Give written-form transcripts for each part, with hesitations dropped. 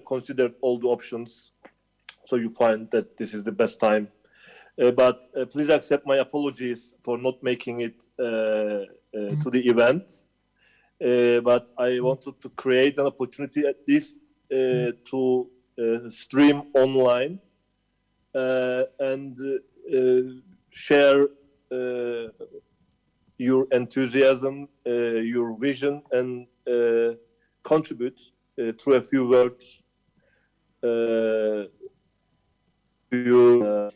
considered all the options, so you find that this is the best time. But please accept my apologies for not making it to the event. But I wanted to create an opportunity at least to stream online and share your enthusiasm, your vision, and contribute through a few words to your.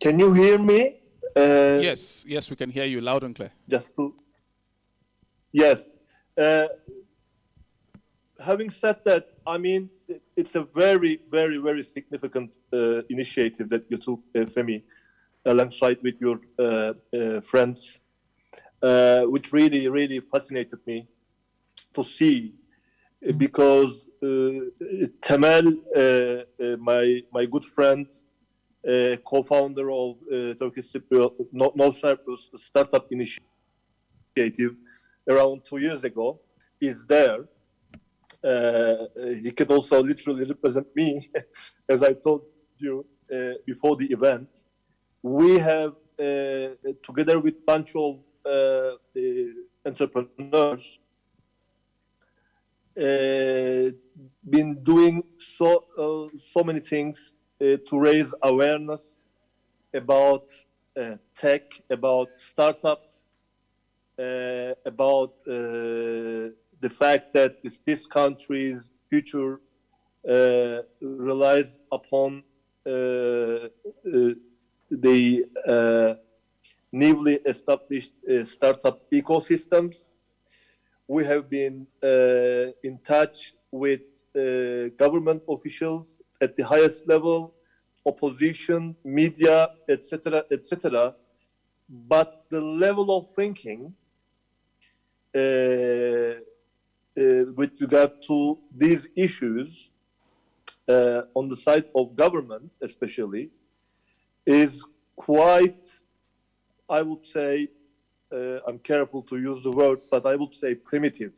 Can you hear me? Yes, we can hear you loud and clear. Yes. Having said that, I mean, it's a very, very, very significant initiative that you took, Femi, alongside with your friends, which really, really fascinated me to see, because Temel, my good friend, co-founder of Turkish North Cyprus Startup Initiative around 2 years ago, is there. He could also literally represent me, as I told you before the event. We have, together with a bunch of entrepreneurs, been doing so many things to raise awareness about tech, about startups, about the fact that this country's future relies upon the newly established startup ecosystems. We have been in touch with government officials at the highest level, opposition, media, etc., etc. But the level of thinking with regard to these issues on the side of government especially is quite, I would say, I'm careful to use the word, but I would say primitive.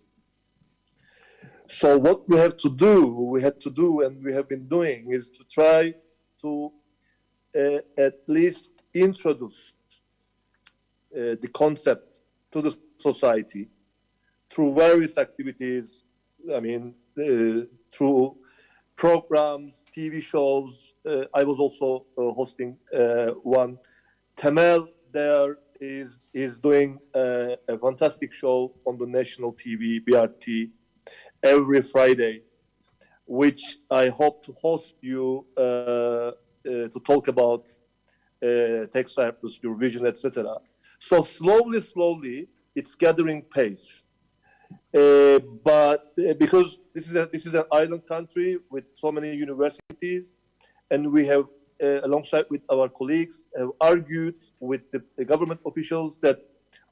So what we had to do, and we have been doing, is to try to at least introduce the concept to the society through various activities. I mean, through programs, TV shows. I was also hosting one. Temel there is doing a fantastic show on the national TV, BRT, every Friday, which I hope to host you to talk about Tech Cyprus, your vision, etc. So slowly, it's gathering pace. But because this is an island country with so many universities, and we have, alongside with our colleagues, have argued with the government officials that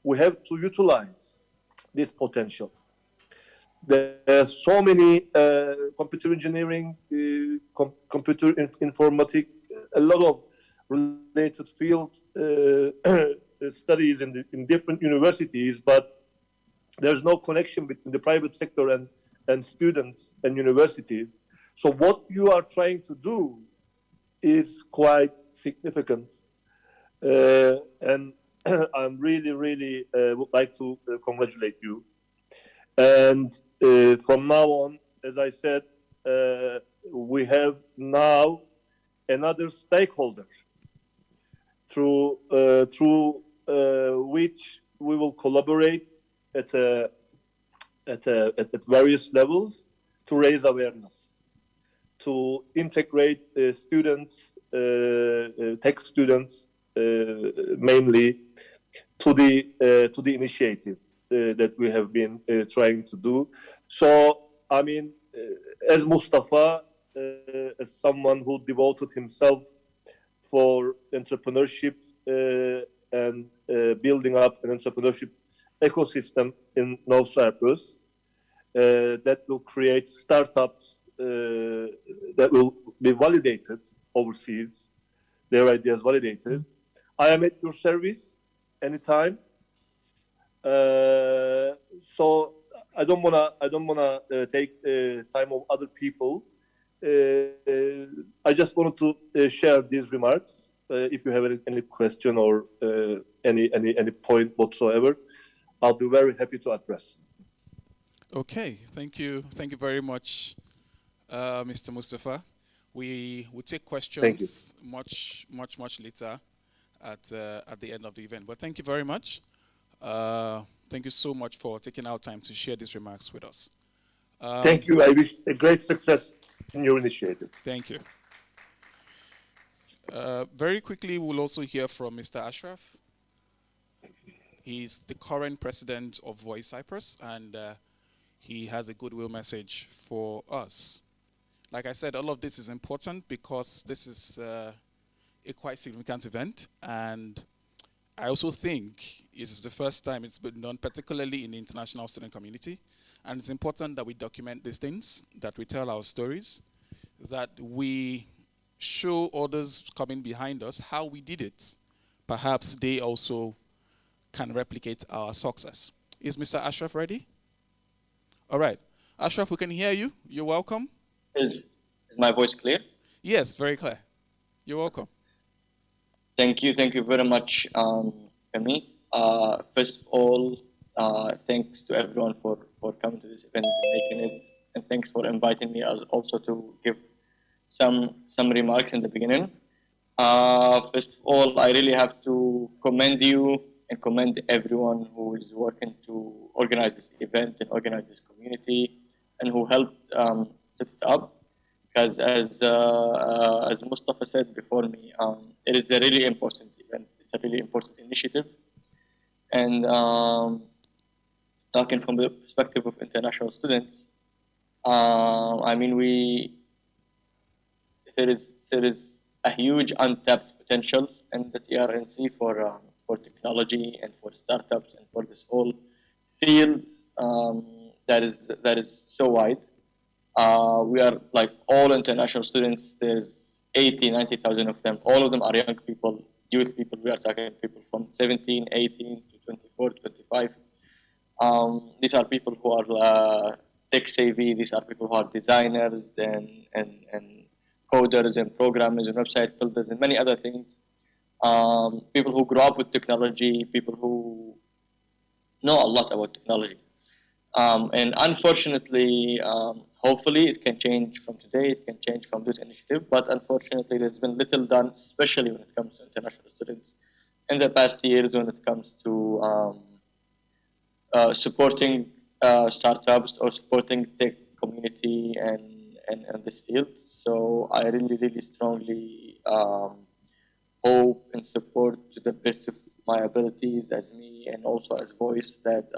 we have to utilize this potential. There are so many computer engineering, computer informatics, a lot of related field studies in different universities, but there's no connection between the private sector and students and universities. So what you are trying to do is quite significant. And I'm really would like to congratulate you. And from now on, as I said, we have now another stakeholder through which we will collaborate at various levels to raise awareness, to integrate students, tech students mainly, to the initiative that we have been trying to do. So, I mean, as Mustafa, as someone who devoted himself for entrepreneurship and building up an entrepreneurship ecosystem in North Cyprus that will create startups that will be validated overseas, their ideas validated. I am at your service anytime. So I don't wanna take time of other people. I just wanted to share these remarks. If you have any question or any point whatsoever, I'll be very happy to address. Okay, thank you very much, Mr. Mustafa. We will take questions much later at the end of the event. But thank you very much. Thank you so much for taking our time to share these remarks with us. Thank you. I wish a great success in your initiative. Thank you. Very quickly, we'll also hear from Mr. Ashraf. He's the current president of Voice Cyprus, and he has a goodwill message for us. Like I said, all of this is important because this is a quite significant event, and I also think it is the first time it's been done, particularly in the international student community. And it's important that we document these things, that we tell our stories, that we show others coming behind us how we did it. Perhaps they also can replicate our success. Is Mr. Ashraf ready? All right. Ashraf, we can hear you. You're welcome. Is my voice clear? Yes, very clear. You're welcome. Thank you very much, Femi. First of all, thanks to everyone for coming to this event and making it, and thanks for inviting me also to give some remarks in the beginning. First of all, I really have to commend you and commend everyone who is working to organize this event and organize this community, and who helped set it up. Because as Mustafa said before me, it is a really important event. It's a really important initiative. And talking from the perspective of international students, I mean, there is a huge untapped potential in the TRNC for technology and for startups and for this whole field that is so wide. We are like all international students. There's 80, 90,000 of them. All of them are young people, youth people. We are talking people from 17, 18 to 24, 25. These are people who are tech savvy. These are people who are designers and coders and programmers and website builders and many other things. People who grow up with technology, people who know a lot about technology. And unfortunately, hopefully it can change from today, it can change from this initiative, but unfortunately there's been little done, especially when it comes to international students in the past years when it comes to supporting startups or supporting tech community and this field. So I really strongly hope and support to the best of my abilities as me and also as Voice that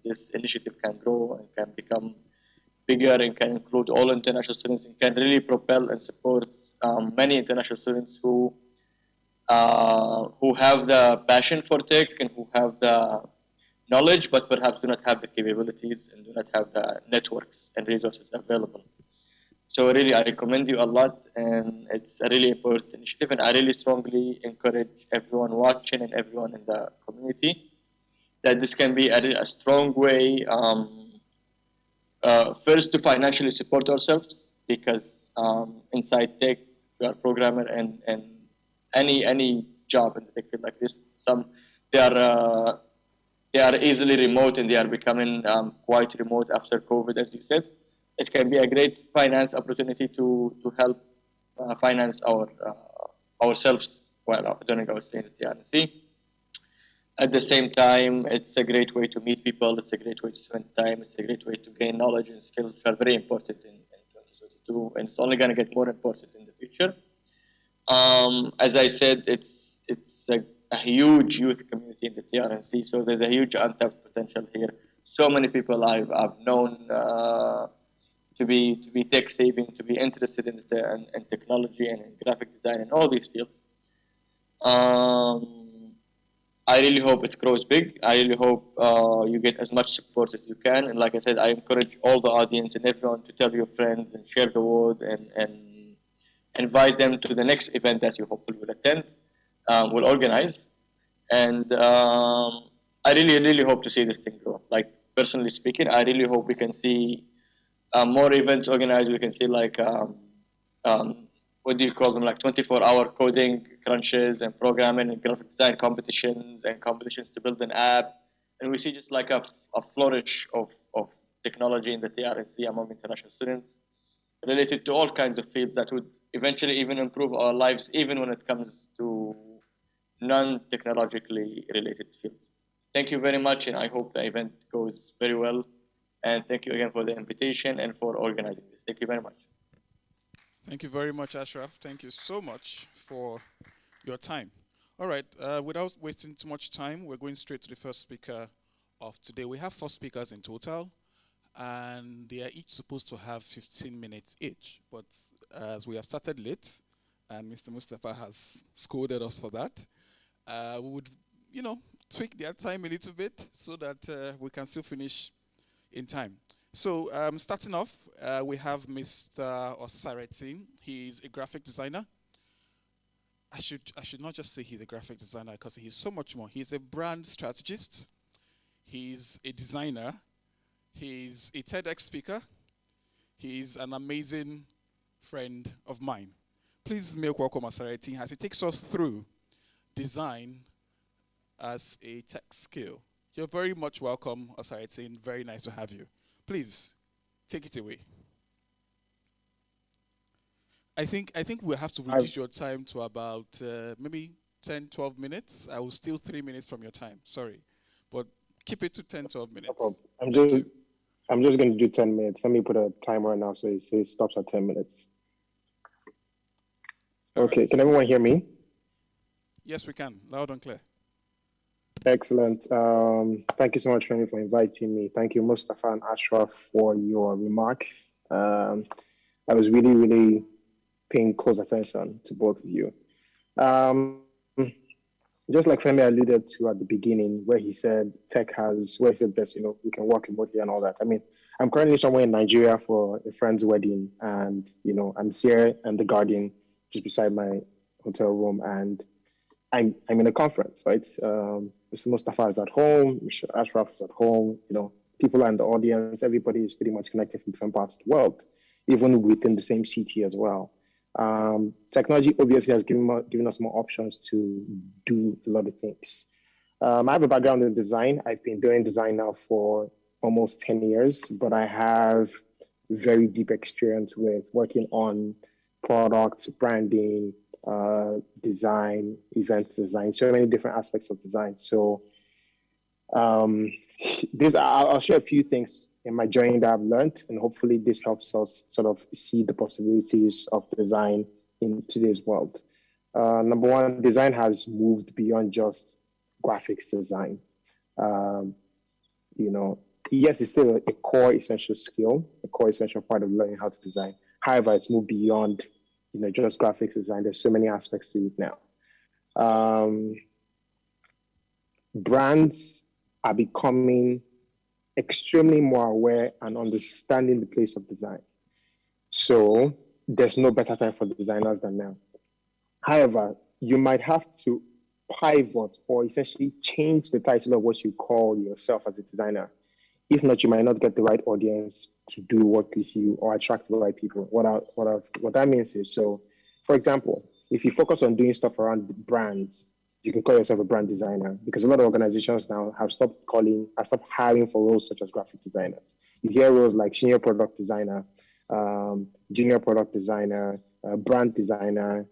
this initiative can grow and can become bigger and can include all international students and can really propel and support many international students who have the passion for tech and who have the knowledge but perhaps do not have the capabilities and do not have the networks and resources available. So really, I recommend you a lot, and it's a really important initiative, and I really strongly encourage everyone watching and everyone in the community that this can be a strong way, first to financially support ourselves, because inside tech, we are programmer and any job in the tech field like this, they are easily remote and they are becoming quite remote after COVID, as you said. It can be a great finance opportunity to help finance ourselves while doing our stay in the TRNC. At the same time, it's a great way to meet people. It's a great way to spend time. It's a great way to gain knowledge and skills which are very important in 2022, and it's only going to get more important in the future. As I said, it's a huge youth community in the TRNC, so there's a huge untapped potential here. So many people I've known to be tech saving, to be interested in technology and in graphic design and all these fields. I really hope it grows big. I really hope you get as much support as you can. And like I said, I encourage all the audience and everyone to tell your friends and share the word and invite them to the next event that you hopefully will attend, will organize. And I really hope to see this thing grow. Like personally speaking, I really hope we can see more events organized. We can see like what do you call them, like 24-hour coding crunches and programming and graphic design competitions and competitions to build an app. And we see just like a flourish of technology in the TRNC among international students related to all kinds of fields that would eventually even improve our lives, even when it comes to non-technologically related fields. Thank you very much, and I hope the event goes very well. And thank you again for the invitation and for organizing this. Thank you very much. Thank you very much, Ashraf. Thank you so much for your time. All right, without wasting too much time, we're going straight to the first speaker of today. We have 4 speakers in total, and they are each supposed to have 15 minutes each. But as we have started late, and Mr. Mustafa has scolded us for that, we would, tweak their time a little bit so that we can still finish in time. So starting off, we have Mr. Osareti. He's a graphic designer. I should not just say he's a graphic designer because he's so much more. He's a brand strategist. He's a designer. He's a TEDx speaker. He's an amazing friend of mine. Please make welcome Osareti as he takes us through design as a tech skill. You're very much welcome, Osareti. Very nice to have you. Please, take it away. I think we'll have to reduce your time to about maybe 10, 12 minutes. I will steal 3 minutes from your time. Sorry. But keep it to 10, 12 minutes. No problem. I'm just going to do 10 minutes. Let me put a timer now so it stops at 10 minutes. Okay, Can everyone hear me? Yes, we can. Loud and clear. Excellent. Thank you so much, Femi, for inviting me. Thank you, Mustafa and Ashraf, for your remarks. I was really, really paying close attention to both of you. Just like Femi alluded to at the beginning, where he said this, we can work remotely and all that. I mean, I'm currently somewhere in Nigeria for a friend's wedding, and I'm here in the garden just beside my hotel room, and I'm in a conference, right? Mr. Mustafa is at home, Mr. Ashraf is at home, people are in the audience, everybody is pretty much connected from different parts of the world, even within the same city as well. Technology obviously has given us more options to do a lot of things. I have a background in design. I've been doing design now for almost 10 years, but I have very deep experience with working on products, branding, design, events design, so many different aspects of design. So I'll share a few things in my journey that I've learned, and hopefully this helps us sort of see the possibilities of design in today's world. Number one, design has moved beyond just graphics design. Yes, it's still a core essential skill, a core essential part of learning how to design. However, it's moved beyond just graphics design. There's so many aspects to it now. Brands are becoming extremely more aware and understanding the place of design. So there's no better time for designers than now. However, you might have to pivot or essentially change the title of what you call yourself as a designer. If not, you might not get the right audience to do work with you or attract the right people. What that means is, so for example, if you focus on doing stuff around brands, you can call yourself a brand designer, because a lot of organizations now have stopped hiring for roles such as graphic designers. You hear roles like senior product designer, junior product designer, brand designer,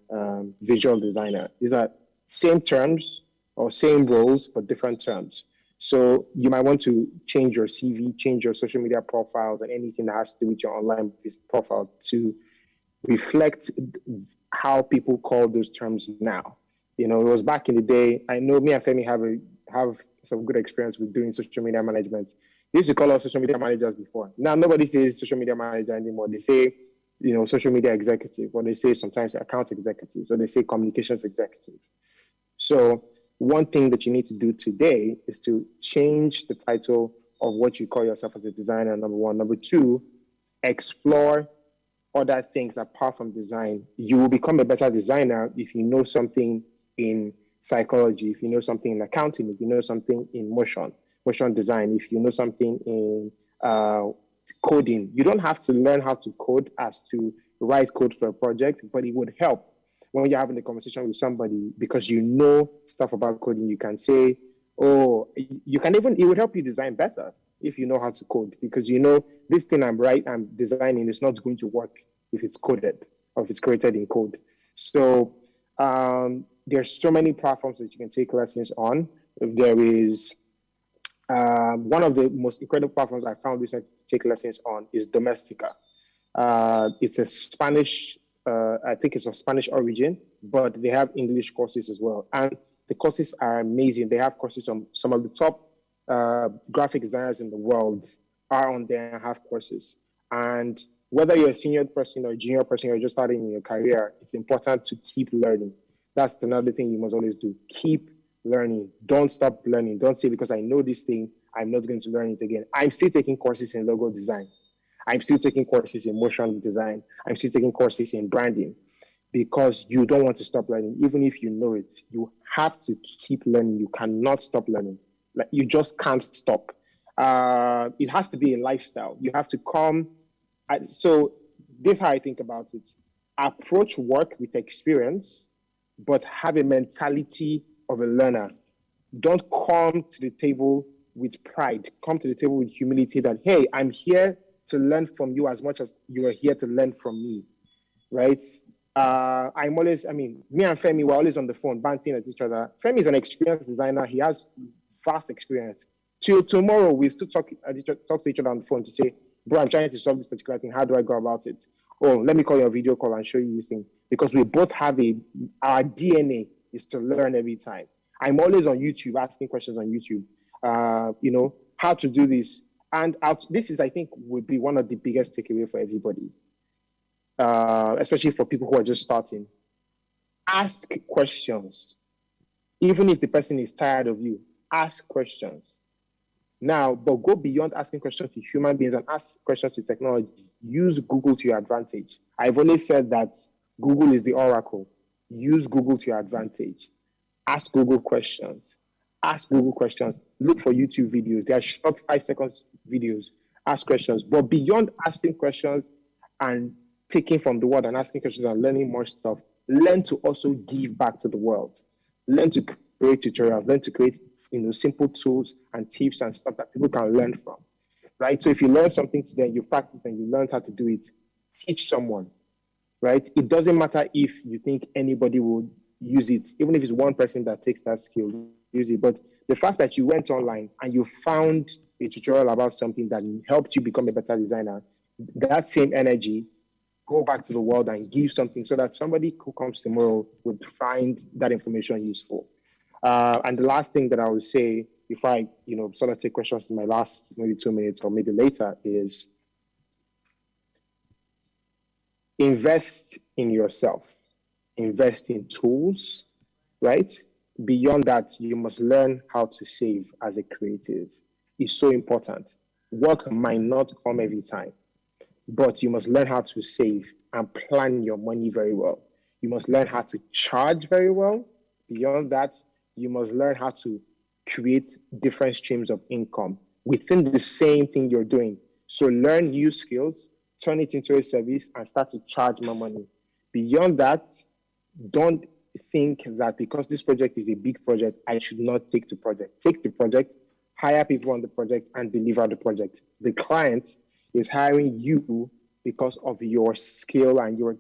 visual designer. These are same terms or same roles, but different terms. So you might want to change your CV, change your social media profiles, and anything that has to do with your online profile to reflect how people call those terms now. It was back in the day. I know me and Femi have some good experience with doing social media management. They used to call us social media managers before. Now nobody says social media manager anymore. They say, social media executive, or they say sometimes account executive, or they say communications executive. So one thing that you need to do today is to change the title of what you call yourself as a designer, number one. Number two, explore other things apart from design. You will become a better designer if you know something in psychology, if you know something in accounting, if you know something in motion. motion design, if you know something in coding. You don't have to learn how to code as to write code for a project, but it would help when you're having a conversation with somebody because you know stuff about coding. You can say, oh, you can even, it would help you design better if you know how to code, because you know this thing I'm designing is not going to work if it's coded or if it's created in code. So there's so many platforms that you can take lessons on. There is one of the most incredible platforms I found recently to take lessons on is Domestika. It's a Spanish, I think it's of Spanish origin, but they have English courses as well. And the courses are amazing. They have courses on some of the top graphic designers in the world are on there and have courses. And whether you're a senior person or a junior person or just starting in your career, it's important to keep learning. That's another thing you must always do. Keep learning. Don't stop learning. Don't say, because I know this thing, I'm not going to learn it again. I'm still taking courses in logo design. I'm still taking courses in motion design. I'm still taking courses in branding, because you don't want to stop learning. Even if you know it, you have to keep learning. You cannot stop learning. Like, you just can't stop. It has to be a lifestyle. You have to come. So this is how I think about it. Approach work with experience, but have a mentality of a learner. Don't come to the table with pride. Come to the table with humility that, hey, I'm here to learn from you as much as you are here to learn from me, right? Me and Femi were always on the phone, bouncing at each other. Femi is an experienced designer. He has vast experience. Till tomorrow, we still talk to each other on the phone to say, bro, I'm trying to solve this particular thing. How do I go about it? Oh, let me call you a video call and show you this thing. Because we both have our DNA is to learn every time. I'm always on YouTube, asking questions on YouTube, how to do this. And this is, I think, would be one of the biggest takeaway for everybody, especially for people who are just starting. Ask questions. Even if the person is tired of you, ask questions. Now, but go beyond asking questions to human beings and ask questions to technology. Use Google to your advantage. I've always said that Google is the oracle. Use Google to your advantage. Ask Google questions. Ask Google questions. Look for YouTube videos. They are short 5-second videos. Ask questions. But beyond asking questions and taking from the world and asking questions and learning more stuff, learn to also give back to the world. Learn to create tutorials. Learn to create simple tools and tips and stuff that people can learn from, right? So if you learn something today, you practice and you learn how to do it, teach someone, right? It doesn't matter if you think anybody will use it, even if it's one person that takes that skill, use it. But the fact that you went online and you found a tutorial about something that helped you become a better designer, that same energy, go back to the world and give something so that somebody who comes tomorrow would find that information useful. And the last thing that I would say, if I, sort of take questions in my last maybe 2 minutes or maybe later, is invest in yourself, invest in tools, right? Beyond that, you must learn how to save as a creative. It's so important. Work might not come every time, but you must learn how to save and plan your money very well. You must learn how to charge very well. Beyond that, you must learn how to create different streams of income within the same thing you're doing. So learn new skills, turn it into a service, and start to charge more money. Beyond that, don't think that because this project is a big project, I should not take the project. Take the project, hire people on the project, and deliver the project. The client is hiring you because of your skill and your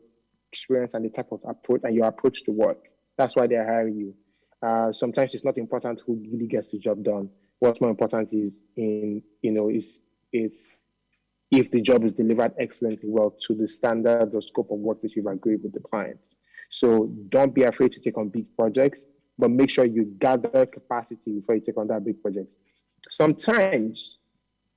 experience and the type of approach and your approach to work. That's why they're hiring you. Sometimes it's not important who really gets the job done. What's more important is if the job is delivered excellently well to the standards or scope of work that you've agreed with the clients. So don't be afraid to take on big projects, but make sure you gather capacity before you take on that big project. Sometimes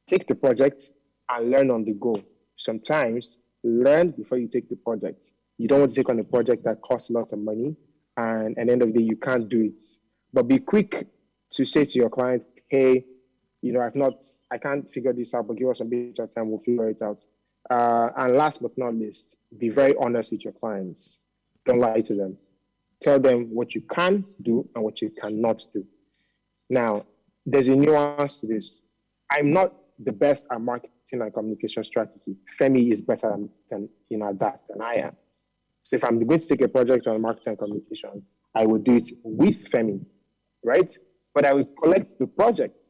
take the project and learn on the go. Sometimes learn before you take the project. You don't want to take on a project that costs lots of money, and at the end of the day, you can't do it. But be quick to say to your client, hey, I can't figure this out, but give us a bit of time, we'll figure it out. And last but not least, be very honest with your clients. Don't lie to them. Tell them what you can do and what you cannot do. Now, there's a nuance to this. I'm not the best at marketing and communication strategy. Femi is better than at that than I am. So if I'm going to take a project on marketing and communications, I will do it with Femi, right? But I will collect the project,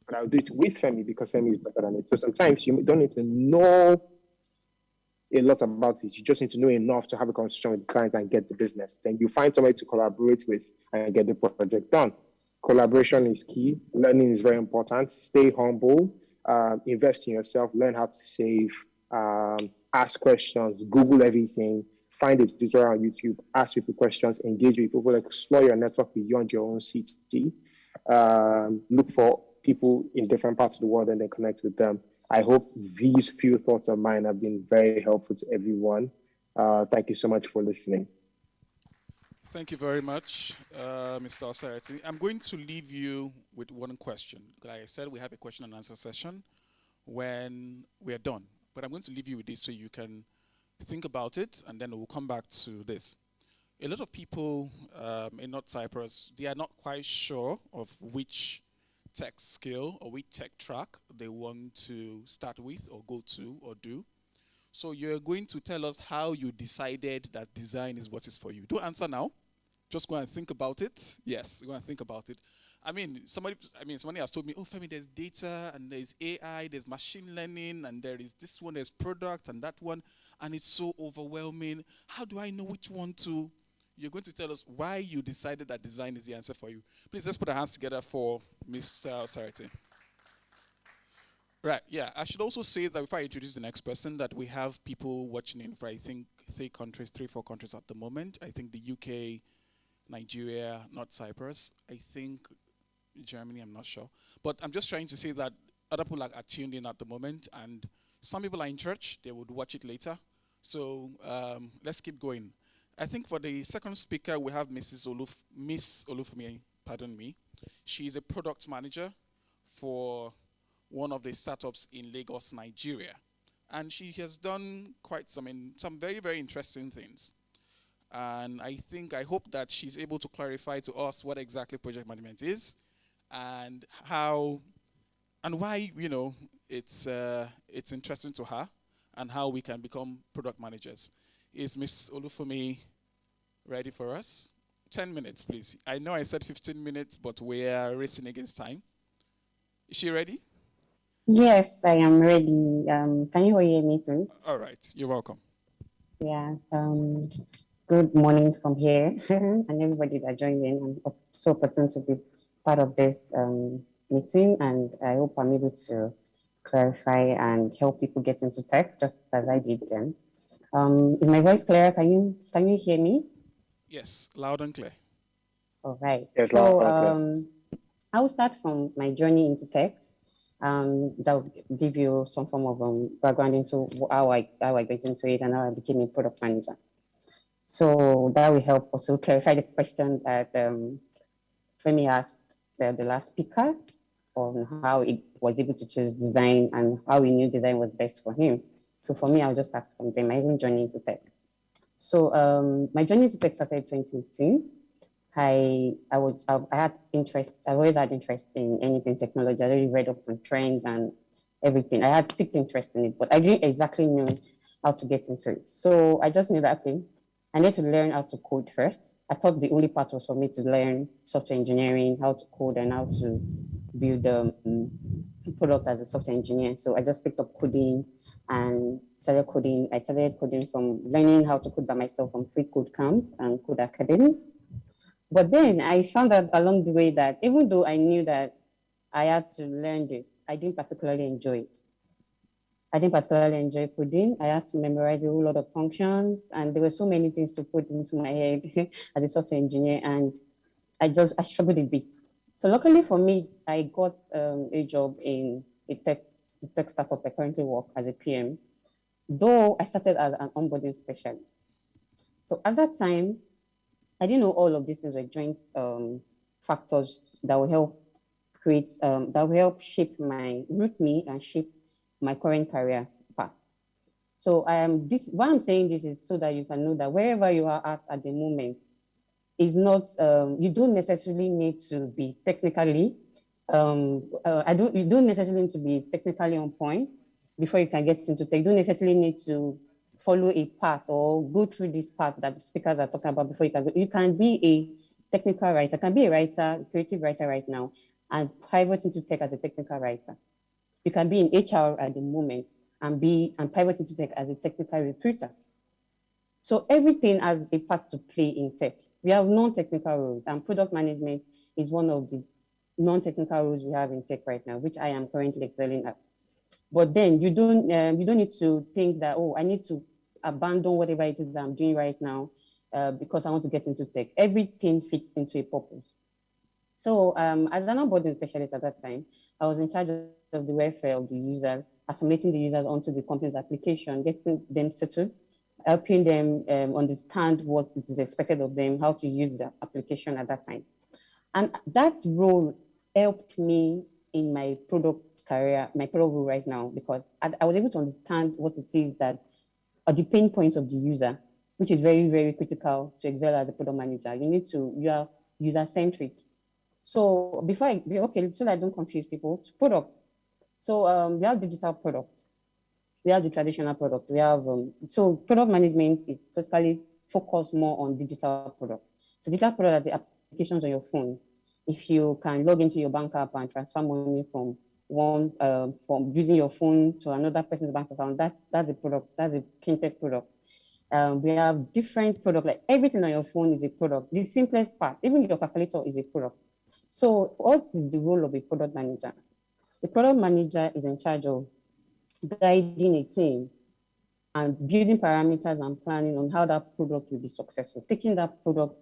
but I will do it with Femi because Femi is better than it. So sometimes you don't need to know a lot about it. You just need to know enough to have a conversation with clients and get the business. Then you find somebody to collaborate with and get the project done. Collaboration is key. Learning is very important. Stay humble. Invest in yourself. Learn how to save. Ask questions. Google everything. Find a tutorial on YouTube. Ask people questions. Engage with people. Explore your network beyond your own city. Look for people in different parts of the world and then connect with them. I hope these few thoughts of mine have been very helpful to everyone. Thank you so much for listening. Thank you very much, Mr. Austerity. I'm going to leave you with one question. Like I said, we have a question and answer session when we're done. But I'm going to leave you with this so you can think about it, and then we'll come back to this. A lot of people in North Cyprus, they are not quite sure of which tech skill or which tech track they want to start with or go to or do. So you're going to tell us how you decided that design is what is for you. Don't answer now. Just go and think about it. Yes, go and think about it. Somebody has told me, oh, Femi, there's data and there's AI, there's machine learning, and there is this one, there's product and that one, and it's so overwhelming. How do I know which one to? You're going to tell us why you decided that design is the answer for you. Please, let's put our hands together for Mr. Sarati. Right, yeah. I should also say that before I introduce the next person, that we have people watching in for, I think, 4 countries at the moment. I think the UK, Nigeria, not Cyprus. I think Germany, I'm not sure. But I'm just trying to say that other people are tuned in at the moment, and some people are in church. They would watch it later. So let's keep going. I think for the second speaker, we have Miss Olufumi, pardon me. She is a product manager for one of the startups in Lagos, Nigeria. And she has done quite some very, very interesting things. And I hope that she's able to clarify to us what exactly project management is and how and why, it's interesting to her and how we can become product managers. Is Miss Olufumi ready for us? 10 minutes, please. I know I said 15 minutes, but we are racing against time. Is she ready? Yes, I am ready. Can you hear me, please? All right. You're welcome. Yeah. Good morning from here, and everybody that joined in. I'm so opportunity to be part of this meeting, and I hope I'm able to clarify and help people get into tech, just as I did then. Is my voice clear? Can you hear me? Yes, loud and clear. All right. Yes, so loud and clear. I will start from my journey into tech. That will give you some form of background into how I got into it and how I became a product manager. So that will help also clarify the question that Femi asked the last speaker on how it was able to choose design and how he knew design was best for him. So for me, I'll just start from there, my own journey into tech. So my journey into tech started in 2015. I had interest. I always had interest in anything technology. I already read up on trends and everything. I had picked interest in it, but I didn't exactly know how to get into it. So I just knew that, okay, I need to learn how to code first. I thought the only part was for me to learn software engineering, how to code and how to build a product as a software engineer. So I just picked up coding and started coding. I started coding from learning how to code by myself from Free Code Camp and Code Academy. But then I found out along the way that even though I knew that I had to learn this, I didn't particularly enjoy it. I didn't particularly enjoy coding. I had to memorize a whole lot of functions, and there were so many things to put into my head as a software engineer, and I struggled a bit. So luckily for me, I got a job in a tech startup. I currently work as a PM, though I started as an onboarding specialist. So at that time, I didn't know all of these things were joint factors that will help root me and shape my current career path. So why I'm saying this is so that you can know that wherever you are at the moment is not, you don't necessarily need to be technically You don't necessarily need to be technically on point before you can get into tech. You don't necessarily need to follow a path or go through this path that the speakers are talking about before you can go. You can be a technical writer, can be a writer, a creative writer right now, and pivot into tech as a technical writer. You can be in HR at the moment and pivot into tech as a technical recruiter. So everything has a part to play in tech. We have non-technical roles, and product management is one of the non-technical roles we have in tech right now, which I am currently excelling at. But then you don't need to think that, oh, I need to abandon whatever it is I'm doing right now because I want to get into tech. Everything fits into a purpose. So as an onboarding specialist at that time, I was in charge of the welfare of the users, assimilating the users onto the company's application, getting them settled, helping them understand what is expected of them, how to use the application at that time. And that role helped me in my product career, my product role right now, because I was able to understand what it is that are the pain points of the user, which is very, very critical to excel as a product manager. You are user-centric. So so that I don't confuse people, products. So we have digital products. We have the traditional product. We have, so product management is basically focused more on digital products. So digital product are the applications on your phone. If you can log into your bank app and transfer money from using your phone to another person's bank account, that's a product, that's a fintech product. We have different products, like everything on your phone is a product. The simplest part, even your calculator is a product. So what is the role of a product manager? The product manager is in charge of guiding a team and building parameters and planning on how that product will be successful, taking that product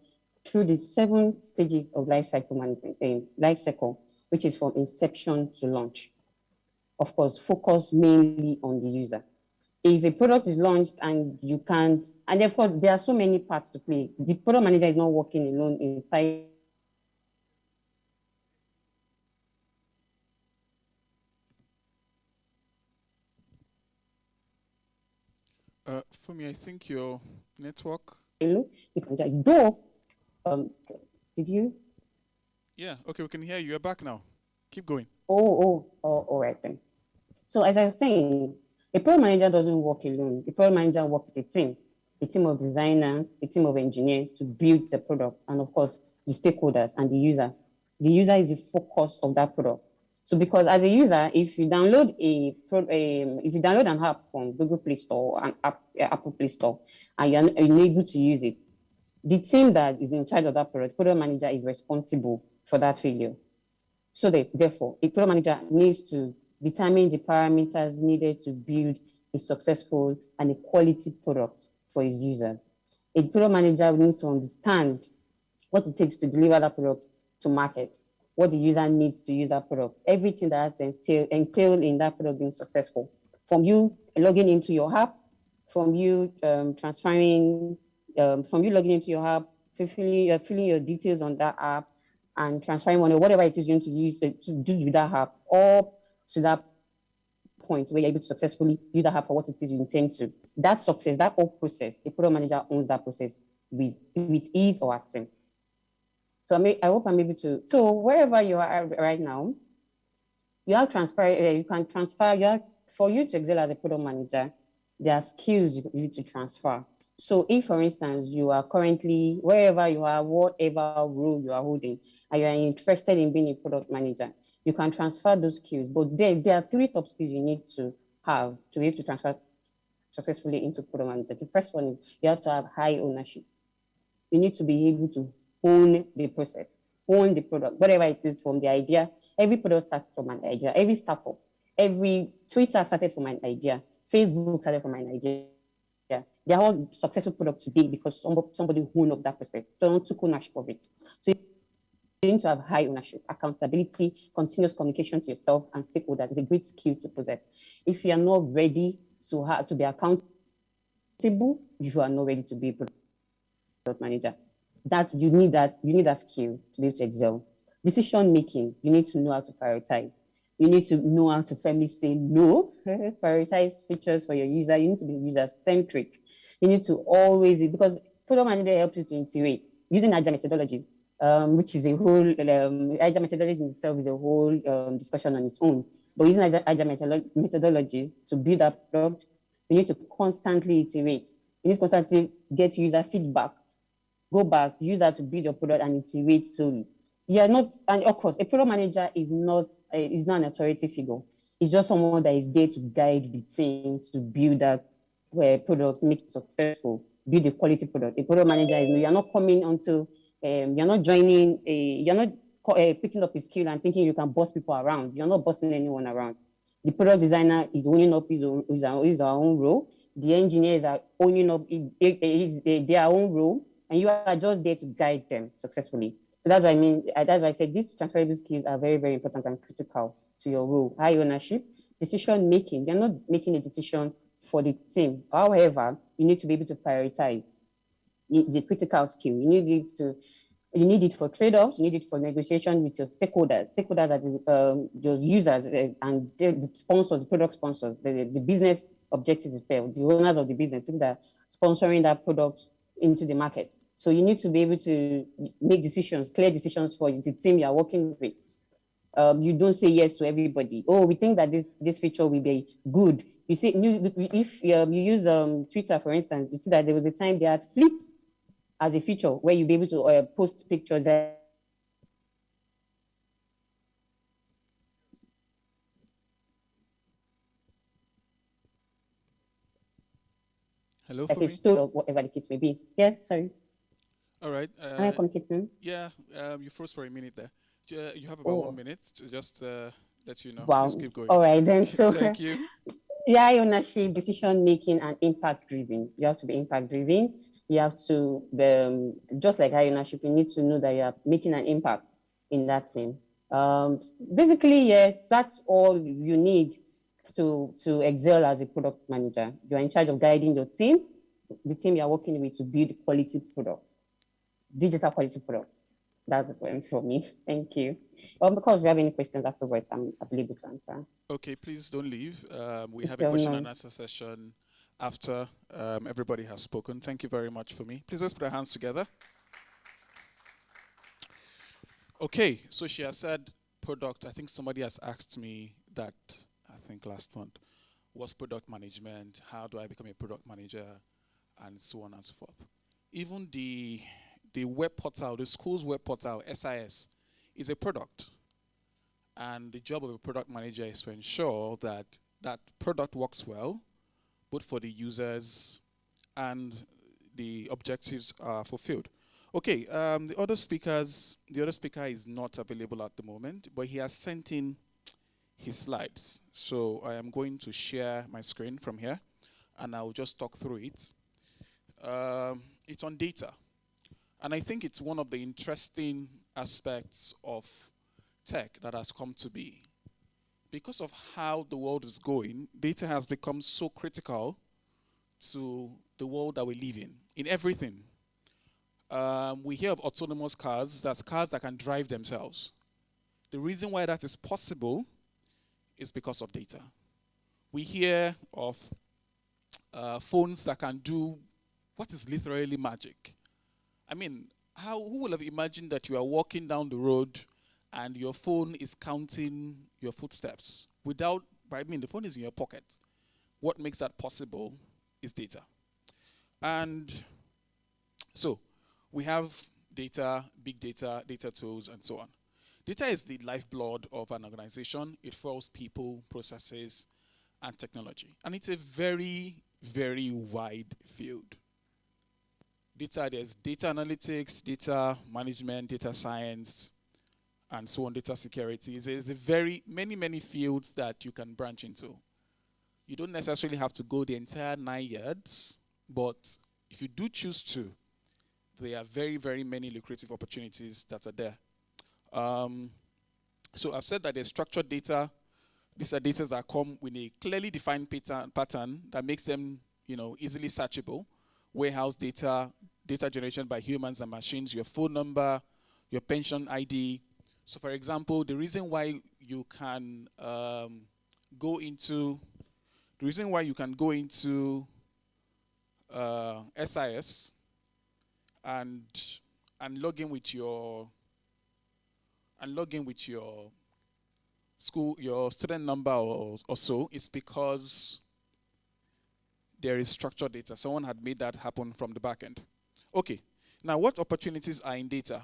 through the 7 stages of lifecycle management, life cycle, which is from inception to launch. Of course, focus mainly on the user. If a product is launched and you can't, and of course, there are so many parts to play. The product manager is not working alone inside. For me, I think your network. Did you? Yeah, okay, we can hear you. You're back now. Keep going. All right then. So as I was saying, a product manager doesn't work alone. A product manager works with a team of designers, a team of engineers to build the product, and of course, the stakeholders and the user. The user is the focus of that product. So because as a user, if you download an app from Google Play Store or Apple Play Store, and you're unable to use it, the team that is in charge of that product manager is responsible for that failure. So therefore, a product manager needs to determine the parameters needed to build a successful and a quality product for his users. A product manager needs to understand what it takes to deliver that product to market, what the user needs to use that product, everything that's entailed in that product being successful. From you logging into your app, from you logging into your app, filling your details on that app, and transferring money, whatever it is you want to use to do with that app, or to that point where you're able to successfully use that app for what it is you intend to. That success, that whole process, a product manager owns that process with ease or accent. So I hope I'm able to. So wherever you are right now, you have for you to excel as a product manager, there are skills you need to transfer. So if, for instance, you are currently, wherever you are, whatever role you are holding, and you are interested in being a product manager, you can transfer those skills. But there are 3 top skills you need to have to be able to transfer successfully into product manager. The first one is you have to have high ownership. You need to be able to own the process, own the product, whatever it is from the idea. Every product starts from an idea. Every startup, every Twitter started from an idea. Facebook started from an idea. They're all successful products today because somebody owned up that process. Someone took ownership of it. So you need to have high ownership, accountability, continuous communication to yourself and stakeholders is a great skill to possess. If you are not ready to be accountable, you are not ready to be a product manager. You need that skill to be able to excel. Decision making, you need to know how to prioritize. You need to know how to firmly say no, prioritize features for your user. You need to be user-centric. You need to always, because product manager helps you to iterate using agile methodologies. which is a whole, agile methodology in itself is a whole discussion on its own. But using agile methodologies to build a product, you need to constantly iterate. You need to constantly get user feedback, go back, use that to build your product and iterate slowly. Yeah, not, and of course, a product manager is not an authority figure. It's just someone that is there to guide the team to build that product, make it successful, build a quality product. A product manager is, you're not coming onto, you're not joining, you're not picking up a skill and thinking you can boss people around. You're not bossing anyone around. The product designer is owning up his our own role. The engineers are owning up their own role, and you are just there to guide them successfully. So that's what I mean. That's why I said these transferable skills are very, very important and critical to your role. High ownership, decision making. You're not making a decision for the team. However, you need to be able to prioritize the critical skill. You need it for trade-offs. You need it for negotiation with your stakeholders. Stakeholders are your users and the sponsors, the product sponsors, the business objectives as well, the owners of the business, people that are sponsoring that product into the market. So you need to be able to make decisions, clear decisions for the team you are working with. You don't say yes to everybody. Oh, we think that this feature will be good. You see, if you use Twitter, for instance, you see that there was a time they had fleet as a feature where you'll be able to post pictures. Hello, like a Fumi? store or whatever the case may be. Yeah, sorry. All right. Am I communicating? Yeah, you froze for a minute there. You have about 1 minute to just let you know. Wow. Please keep going. All right, then. So, Thank you. yeah, ownership, decision making, and impact driven. You have to be impact driven. You have to, just like high ownership, you need to know that you are making an impact in that team. Basically, yeah, that's all you need to excel as a product manager. You're in charge of guiding your team, the team you're working with, to build quality products, digital quality products. That's it for me. Thank you. Because you have any questions afterwards, I'm able to answer. Okay, please don't leave. We have a question and answer session after everybody has spoken. Thank you very much for me. Please let's put our hands together. Okay, so she has said product. I think somebody has asked me that, I think last month, what's product management? How do I become a product manager? And so on and so forth. Even the web portal, the school's web portal, SIS, is a product. And the job of a product manager is to ensure that that product works well, both for the users and the objectives are fulfilled. Okay, the other speaker is not available at the moment, but he has sent in his slides. So I am going to share my screen from here, and I'll just talk through it. It's on data. And I think it's one of the interesting aspects of tech that has come to be. Because of how the world is going, data has become so critical to the world that we live in everything. We hear of autonomous cars, that's cars that can drive themselves. The reason why that is possible is because of data. We hear of phones that can do what is literally magic. I mean, who would have imagined that you are walking down the road and your phone is counting your footsteps the phone is in your pocket. What makes that possible is data. And so we have data, big data, data tools, and so on. Data is the lifeblood of an organization. It fuels people, processes, and technology. And it's a very, very wide field. Data, there's data analytics, data management, data science, and so on, data security. There's many fields that you can branch into. You don't necessarily have to go the entire 9 yards, but if you do choose to, there are very, very many lucrative opportunities that are there. So I've said that there's structured data. These are data that come with a clearly defined pattern that makes them, easily searchable. Warehouse data, data generation by humans and machines, your phone number, your pension ID. So for example, the reason why you can go into SIS and and log in with your school, your student number or so, it's because there is structured data. Someone had made that happen from the back end. Okay, now what opportunities are in data?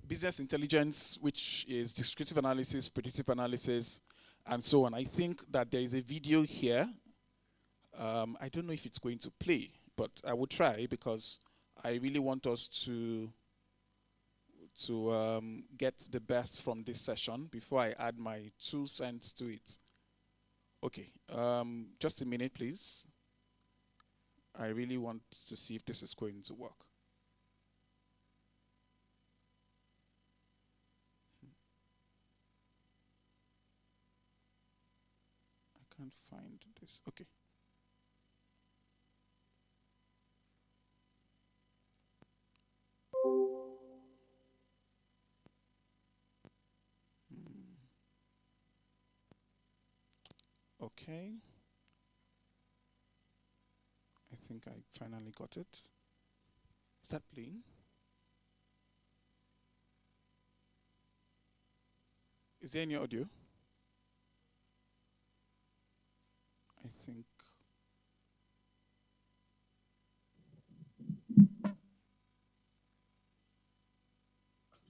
Business intelligence, which is descriptive analysis, predictive analysis, and so on. I think that there is a video here. I don't know if it's going to play, but I will try because I really want us to get the best from this session before I add my 2 cents to it. Okay, just a minute, please. I really want to see if this is going to work. I can't find this. Okay. Okay. I think I finally got it. Is that playing? Is there any audio? I think.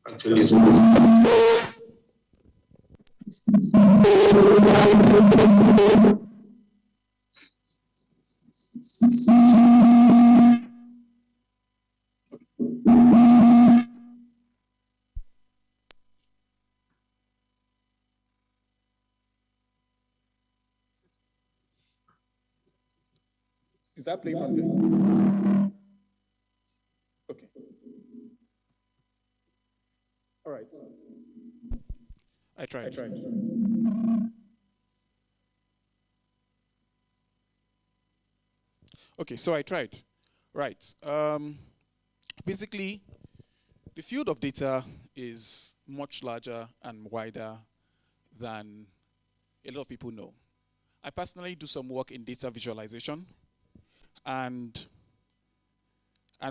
Actually, Is that playing on there? Okay. All right. I tried. Okay, so I tried. Right. Basically, the field of data is much larger and wider than a lot of people know. I personally do some work in data visualization, and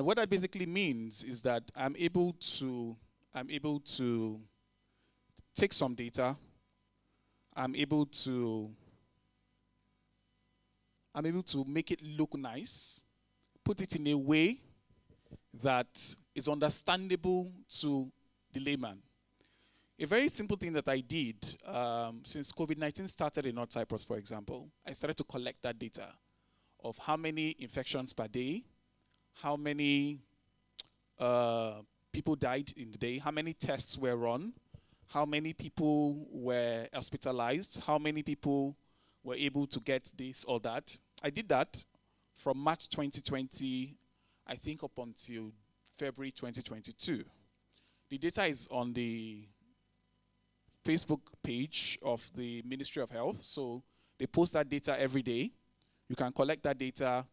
what that basically means is that I'm able to take some data, I'm able to make it look nice, put it in a way that is understandable to the layman. A very simple thing that I did since COVID-19 started in North Cyprus, for example, I started to collect that data of how many infections per day, how many people died in the day, how many tests were run, how many people were hospitalized, how many people were able to get this or that. I did that from March 2020, I think up until February 2022. The data is on the Facebook page of the Ministry of Health, so they post that data every day. You can collect that data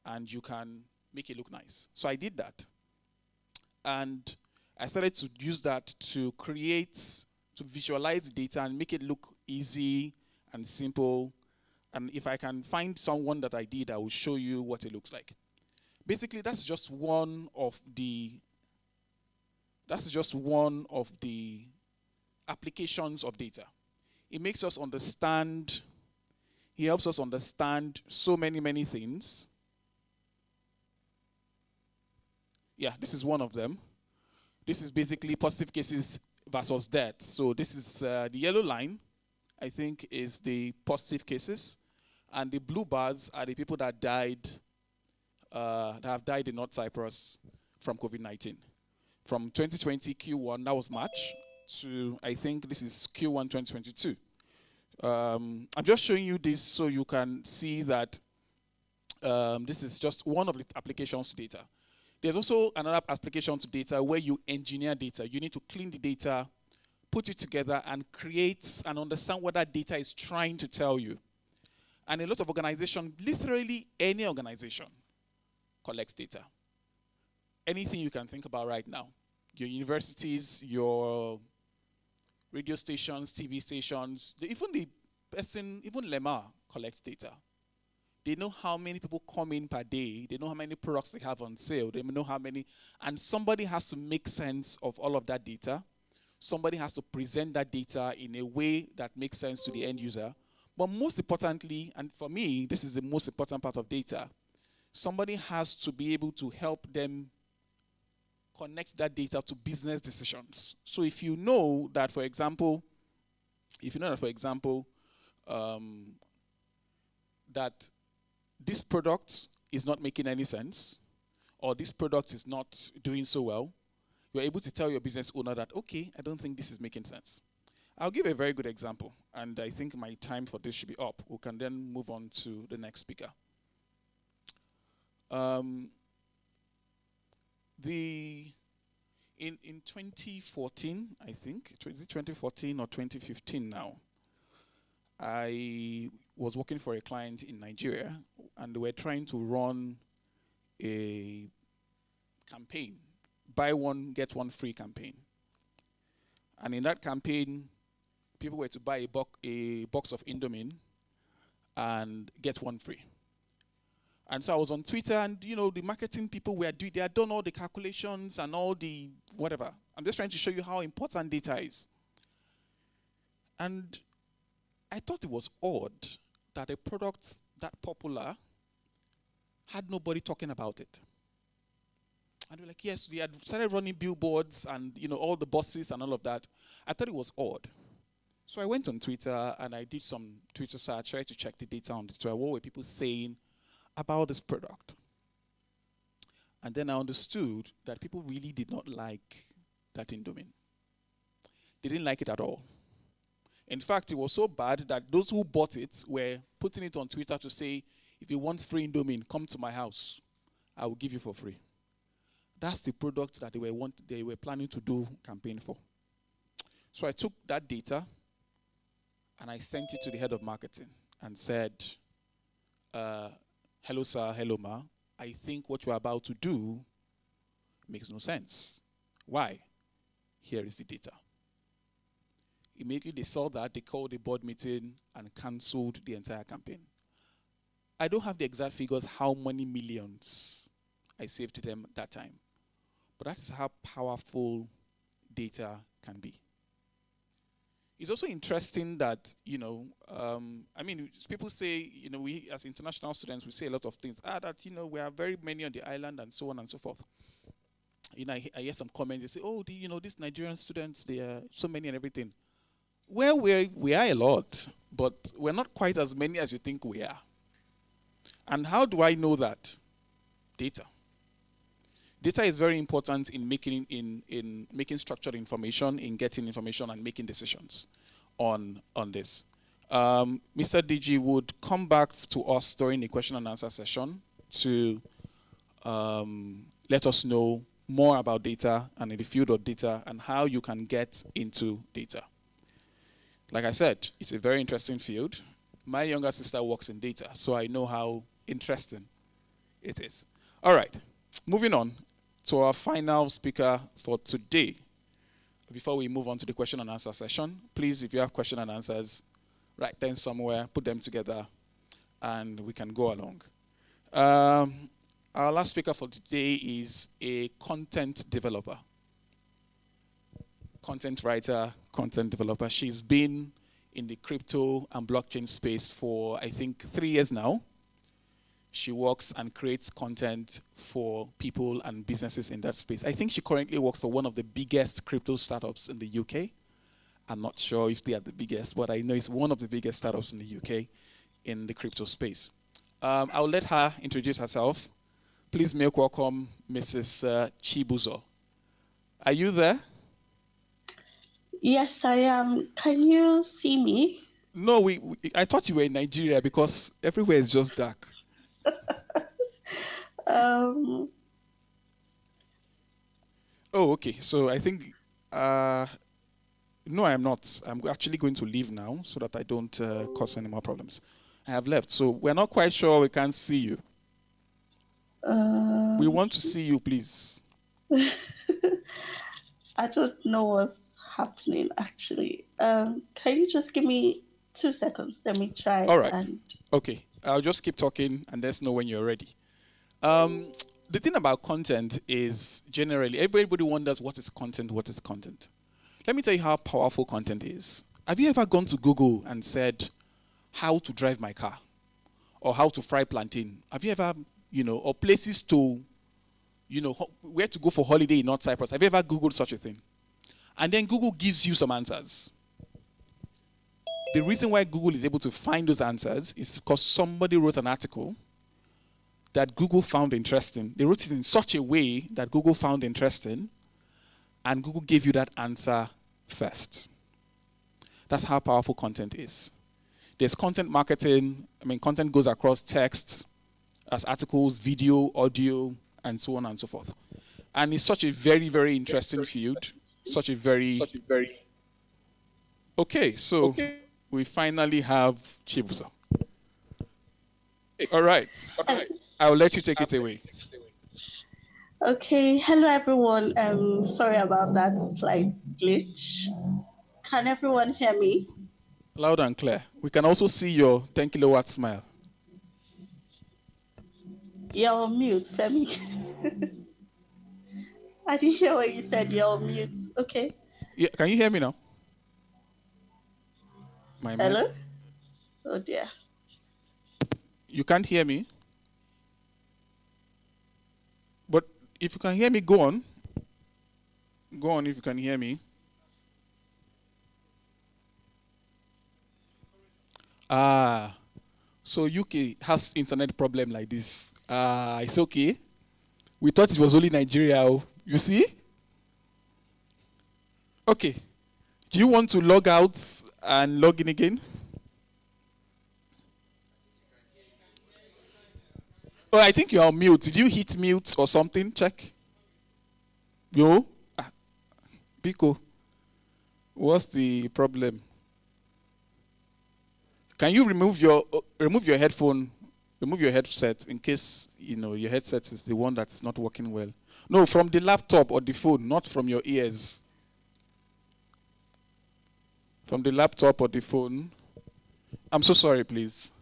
and you can make it look nice. So I did that. And I started to use that to visualize data and make it look easy and simple. And if I can find someone that I did, I will show you what it looks like. Basically, that's just one of the applications of data. It makes us understand, it helps us understand so many things. Yeah, this is one of them. This is basically positive cases versus deaths. So this is the yellow line, I think, is the positive cases. And the blue bars are the people that died, that have died in North Cyprus from COVID-19. From 2020 Q1, that was March, to I think this is Q1 2022. I'm just showing you this so you can see that this is just one of the applications to data. There's also another application to data where you engineer data. You need to clean the data, put it together, and create and understand what that data is trying to tell you. And a lot of organizations, literally any organization, collects data. Anything you can think about right now. Your universities, your radio stations, TV stations, even Lemma collects data. They know how many people come in per day. They know how many products they have on sale. They know how many, and somebody has to make sense of all of that data. Somebody has to present that data in a way that makes sense to the end user. But most importantly, and for me, this is the most important part of data, somebody has to be able to help them connect that data to business decisions. So if you know that, for example, that this product is not making any sense, or this product is not doing so well, you're able to tell your business owner that, okay, I don't think this is making sense. I'll give a very good example, and I think my time for this should be up. We can then move on to the next speaker. In 2014, I think, is it 2014 or 2015 now, I was working for a client in Nigeria, and they were trying to run a campaign, buy one, get one free campaign. And in that campaign, people were to buy a box of Indomie and get one free. And so I was on Twitter, and the marketing people they had done all the calculations and all the whatever. I'm just trying to show you how important data is. And I thought it was odd that a product that popular had nobody talking about it. And they were like, yes, we had started running billboards and all the buses and all of that. I thought it was odd. So I went on Twitter and I did some Twitter search, tried to check the data on Twitter. What were people saying about this product? And then I understood that people really did not like that Indomie. They didn't like it at all. In fact, it was so bad that those who bought it were putting it on Twitter to say, if you want free Indomie, come to my house. I will give you for free. That's the product that they were planning to do campaign for. So I took that data and I sent it to the head of marketing and said, hello, sir, hello, ma. I think what you're about to do makes no sense. Why? Here is the data. Immediately they saw that, they called a board meeting and canceled the entire campaign. I don't have the exact figures how many millions I saved to them at that time. But that is how powerful data can be. It's also interesting that, people say, we as international students, we say a lot of things. That, we are very many on the island and so on and so forth. I hear some comments, they say, oh, these Nigerian students, they are so many and everything. Well, we are a lot, but we're not quite as many as you think we are. And how do I know that? Data. Data is very important in making structured information, in getting information and making decisions on this. Mr. DG would come back to us during the question and answer session to let us know more about data and in the field of data and how you can get into data. Like I said, it's a very interesting field. My younger sister works in data, so I know how interesting it is. All right, moving on to our final speaker for today. Before we move on to the question and answer session, please, if you have question and answers, write them somewhere, put them together, and we can go along. Our last speaker for today is a content developer. Content writer, content developer. She's been in the crypto and blockchain space for, I think, 3 years now. She works and creates content for people and businesses in that space. I think she currently works for one of the biggest crypto startups in the UK. I'm not sure if they are the biggest, but I know it's one of the biggest startups in the UK in the crypto space. I'll let her introduce herself. Please make welcome Mrs. Chibuzo. Are you there? Yes, I am. Can you see me? No, I thought you were in Nigeria because everywhere is just dark. Oh, okay. So I think, no, I am not. I'm actually going to leave now so that I don't cause any more problems. I have left. So we're not quite sure we can't see you. We want to see you, please. I don't know what's happening, actually. Can you just give me 2 seconds? Let me try. All right. Okay. I'll just keep talking and let's know when you're ready. The thing about content is generally, everybody wonders what is content, what is content. Let me tell you how powerful content is. Have you ever gone to Google and said, how to drive my car? Or how to fry plantain? Have you ever, or places to, where to go for holiday in North Cyprus? Have you ever Googled such a thing? And then Google gives you some answers. The reason why Google is able to find those answers is because somebody wrote an article that Google found interesting. They wrote it in such a way that Google found interesting, and Google gave you that answer first. That's how powerful content is. There's content marketing. Content goes across texts, as articles, video, audio, and so on and so forth. And it's such a very, very interesting field. Okay, so we finally have Chibuzo. All right. I'll let you take it away. Okay, hello everyone. Sorry about that slight glitch. Can everyone hear me? Loud and clear. We can also see your 10 kilowatt smile. You're on mute, Femi. I didn't hear what you said. You're on mute. Okay. Yeah, can you hear me now? Hello? Oh dear. You can't hear me? But if you can hear me, go on. Go on if you can hear me. So UK has internet problem like this. It's okay. We thought it was only Nigeria. You see? Okay. Do you want to log out and log in again? Oh, I think you're on mute. Did you hit mute or something? Check. Yo? Biko. What's the problem? Can you remove your headphone, remove your headset in case, your headset is the one that is not working well? No, from the laptop or the phone, not from your ears. From the laptop or the phone. I'm so sorry, please.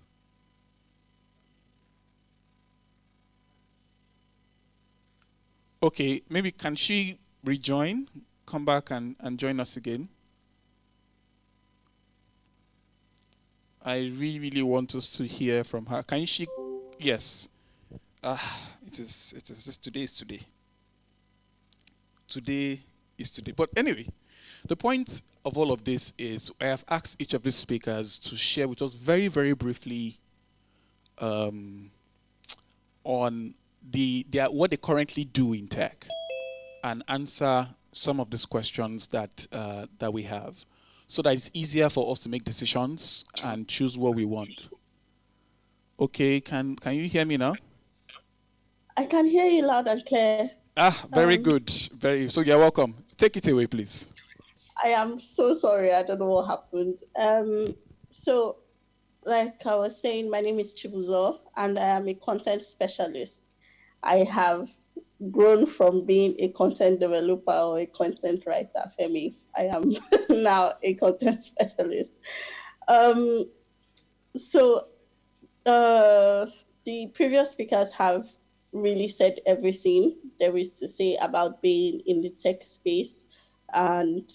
Okay, maybe can she rejoin, come back and join us again? I really want us to hear from her. Can she? Yes. It is today is today. Today is today. But anyway, the point of all of this is I have asked each of these speakers to share with us very, very briefly on what they currently do in tech and answer some of these questions that we have, so that it's easier for us to make decisions and choose what we want. Okay, can you hear me now? I can hear you loud and clear. Very good. So you're welcome. Take it away, please. I am so sorry. I don't know what happened. So, like I was saying, my name is Chibuzo, and I am a content specialist. I have grown from being a content developer or a content writer. Femi, I am now a content specialist. The previous speakers have really said everything there is to say about being in the tech space and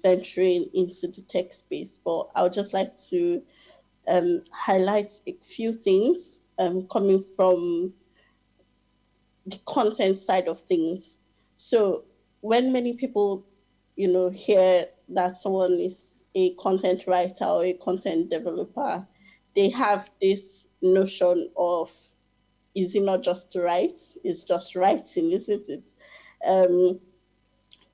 venturing into the tech space. But I would just like to highlight a few things coming from the content side of things. So when many people, hear that someone is a content writer or a content developer, they have this notion of, is it not just to write? It's just writing, isn't it?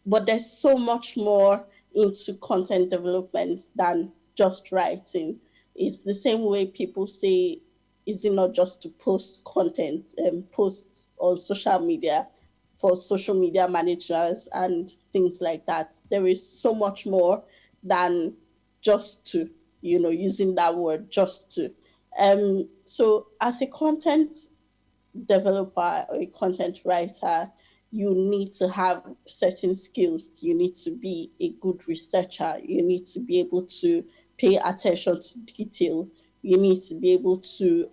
But there's so much more into content development than just writing. It's the same way people say, is it not just to post content and posts on social media for social media managers and things like that? There is so much more than just to, using that word, just to. So as a content developer or a content writer, you need to have certain skills. You need to be a good researcher. You need to be able to pay attention to detail. You need to be able to,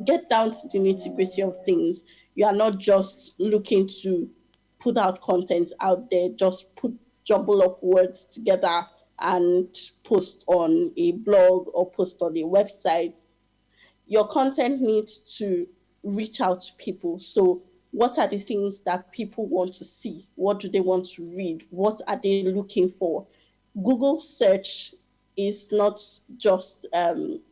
get down to the nitty-gritty of things. You are not just looking to put out content out there, just jumble up words together and post on a blog or post on a website. Your content needs to reach out to people. So what are the things that people want to see? What do they want to read? What are they looking for? Google search is not just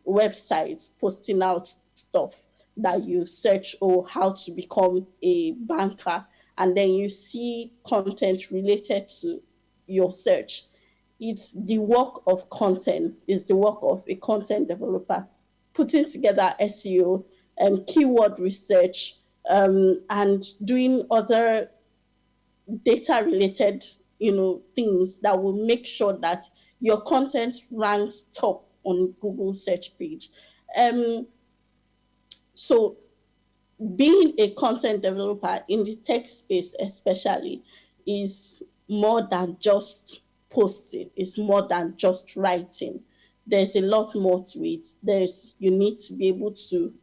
websites posting out stuff that you search or how to become a banker, and then you see content related to your search. It's the work of content, it's the work of a content developer, putting together SEO and keyword research, and doing other data related things that will make sure that your content ranks top on Google search page. So being a content developer in the tech space especially is more than just posting, it's more than just writing. There's a lot more to it. You need to be able to,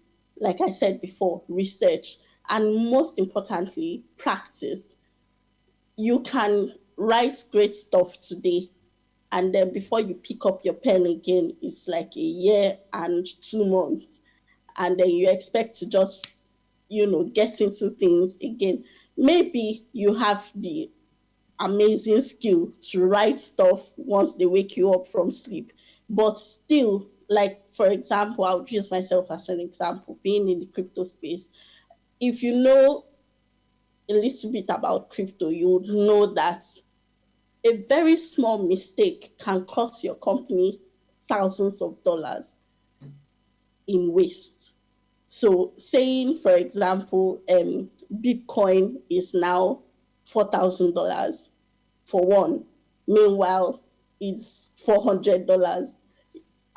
like I said before, research, and most importantly, practice. You can write great stuff today, and then before you pick up your pen again, it's like a year and 2 months, and then you expect to just get into things again. Maybe you have the amazing skill to write stuff once they wake you up from sleep, but still, like, for example, I'll use myself as an example, being in the crypto space. If you know a little bit about crypto, you would know that a very small mistake can cost your company thousands of dollars in waste. So saying, for example, Bitcoin is now $4,000 for one, meanwhile it's $400,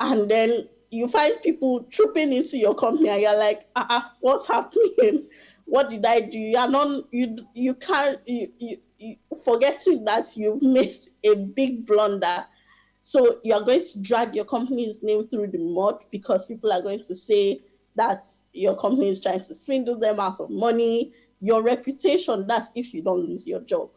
and then you find people trooping into your company and you're like, what's happening? What did I do? You are not, you can't, you forgetting that you've made a big blunder. So you are going to drag your company's name through the mud because people are going to say that your company is trying to swindle them out of money. Your reputation, that's if you don't lose your job,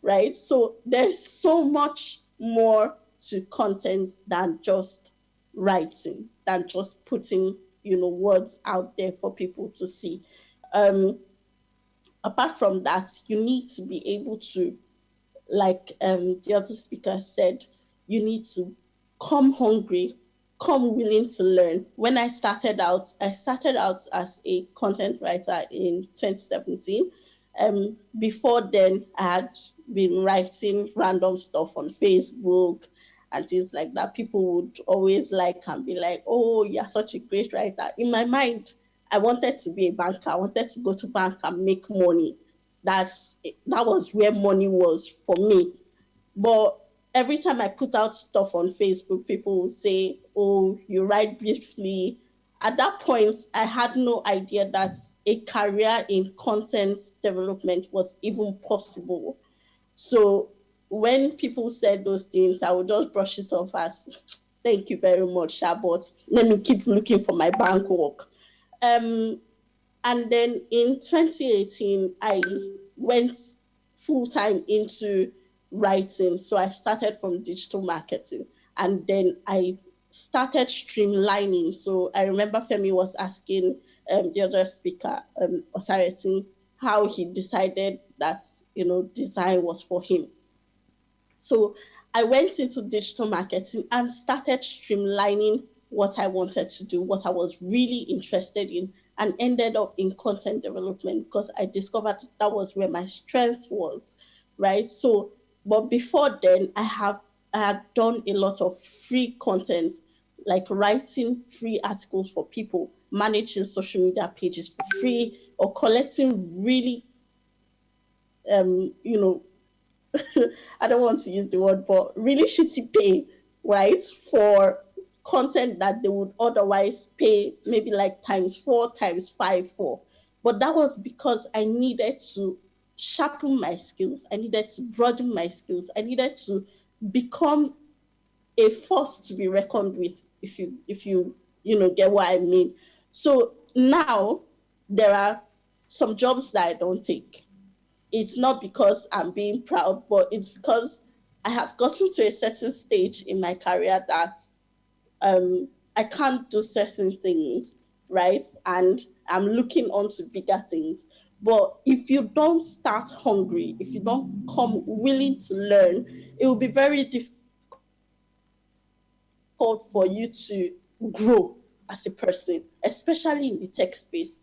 right? So there's so much more to content than just writing, than just putting, words out there for people to see. Apart from that, you need to be able to, like the other speaker said, you need to come hungry, come willing to learn. When I started out as a content writer in 2017. Before then, I had been writing random stuff on Facebook and things like that. People would always like and be like, oh, you're such a great writer. In my mind, I wanted to be a banker. I wanted to go to bank and make money. That was where money was for me. But every time I put out stuff on Facebook, people would say, oh, you write beautifully. At that point, I had no idea that a career in content development was even possible. So when people said those things, I would just brush it off as, thank you very much, but let me keep looking for my bank work. And then in 2018, I went full-time into writing. So I started from digital marketing, and then I started streamlining. So I remember Femi was asking the other speaker, Osareti, how he decided that, design was for him. So I went into digital marketing and started streamlining what I wanted to do, what I was really interested in, and ended up in content development because I discovered that was where my strength was, right? So, but before then, I had done a lot of free content, like writing free articles for people, managing social media pages for free, or collecting really, I don't want to use the word, but really shitty pay, right, for content that they would otherwise pay maybe like ×4, ×5 for. But that was because I needed to sharpen my skills. I needed to broaden my skills. I needed to become a force to be reckoned with if you get what I mean. So now there are some jobs that I don't take. It's not because I'm being proud, but it's because I have gotten to a certain stage in my career that I can't do certain things, right? And I'm looking on to bigger things. But if you don't start hungry, if you don't come willing to learn, it will be very difficult for you to grow as a person, especially in the tech space.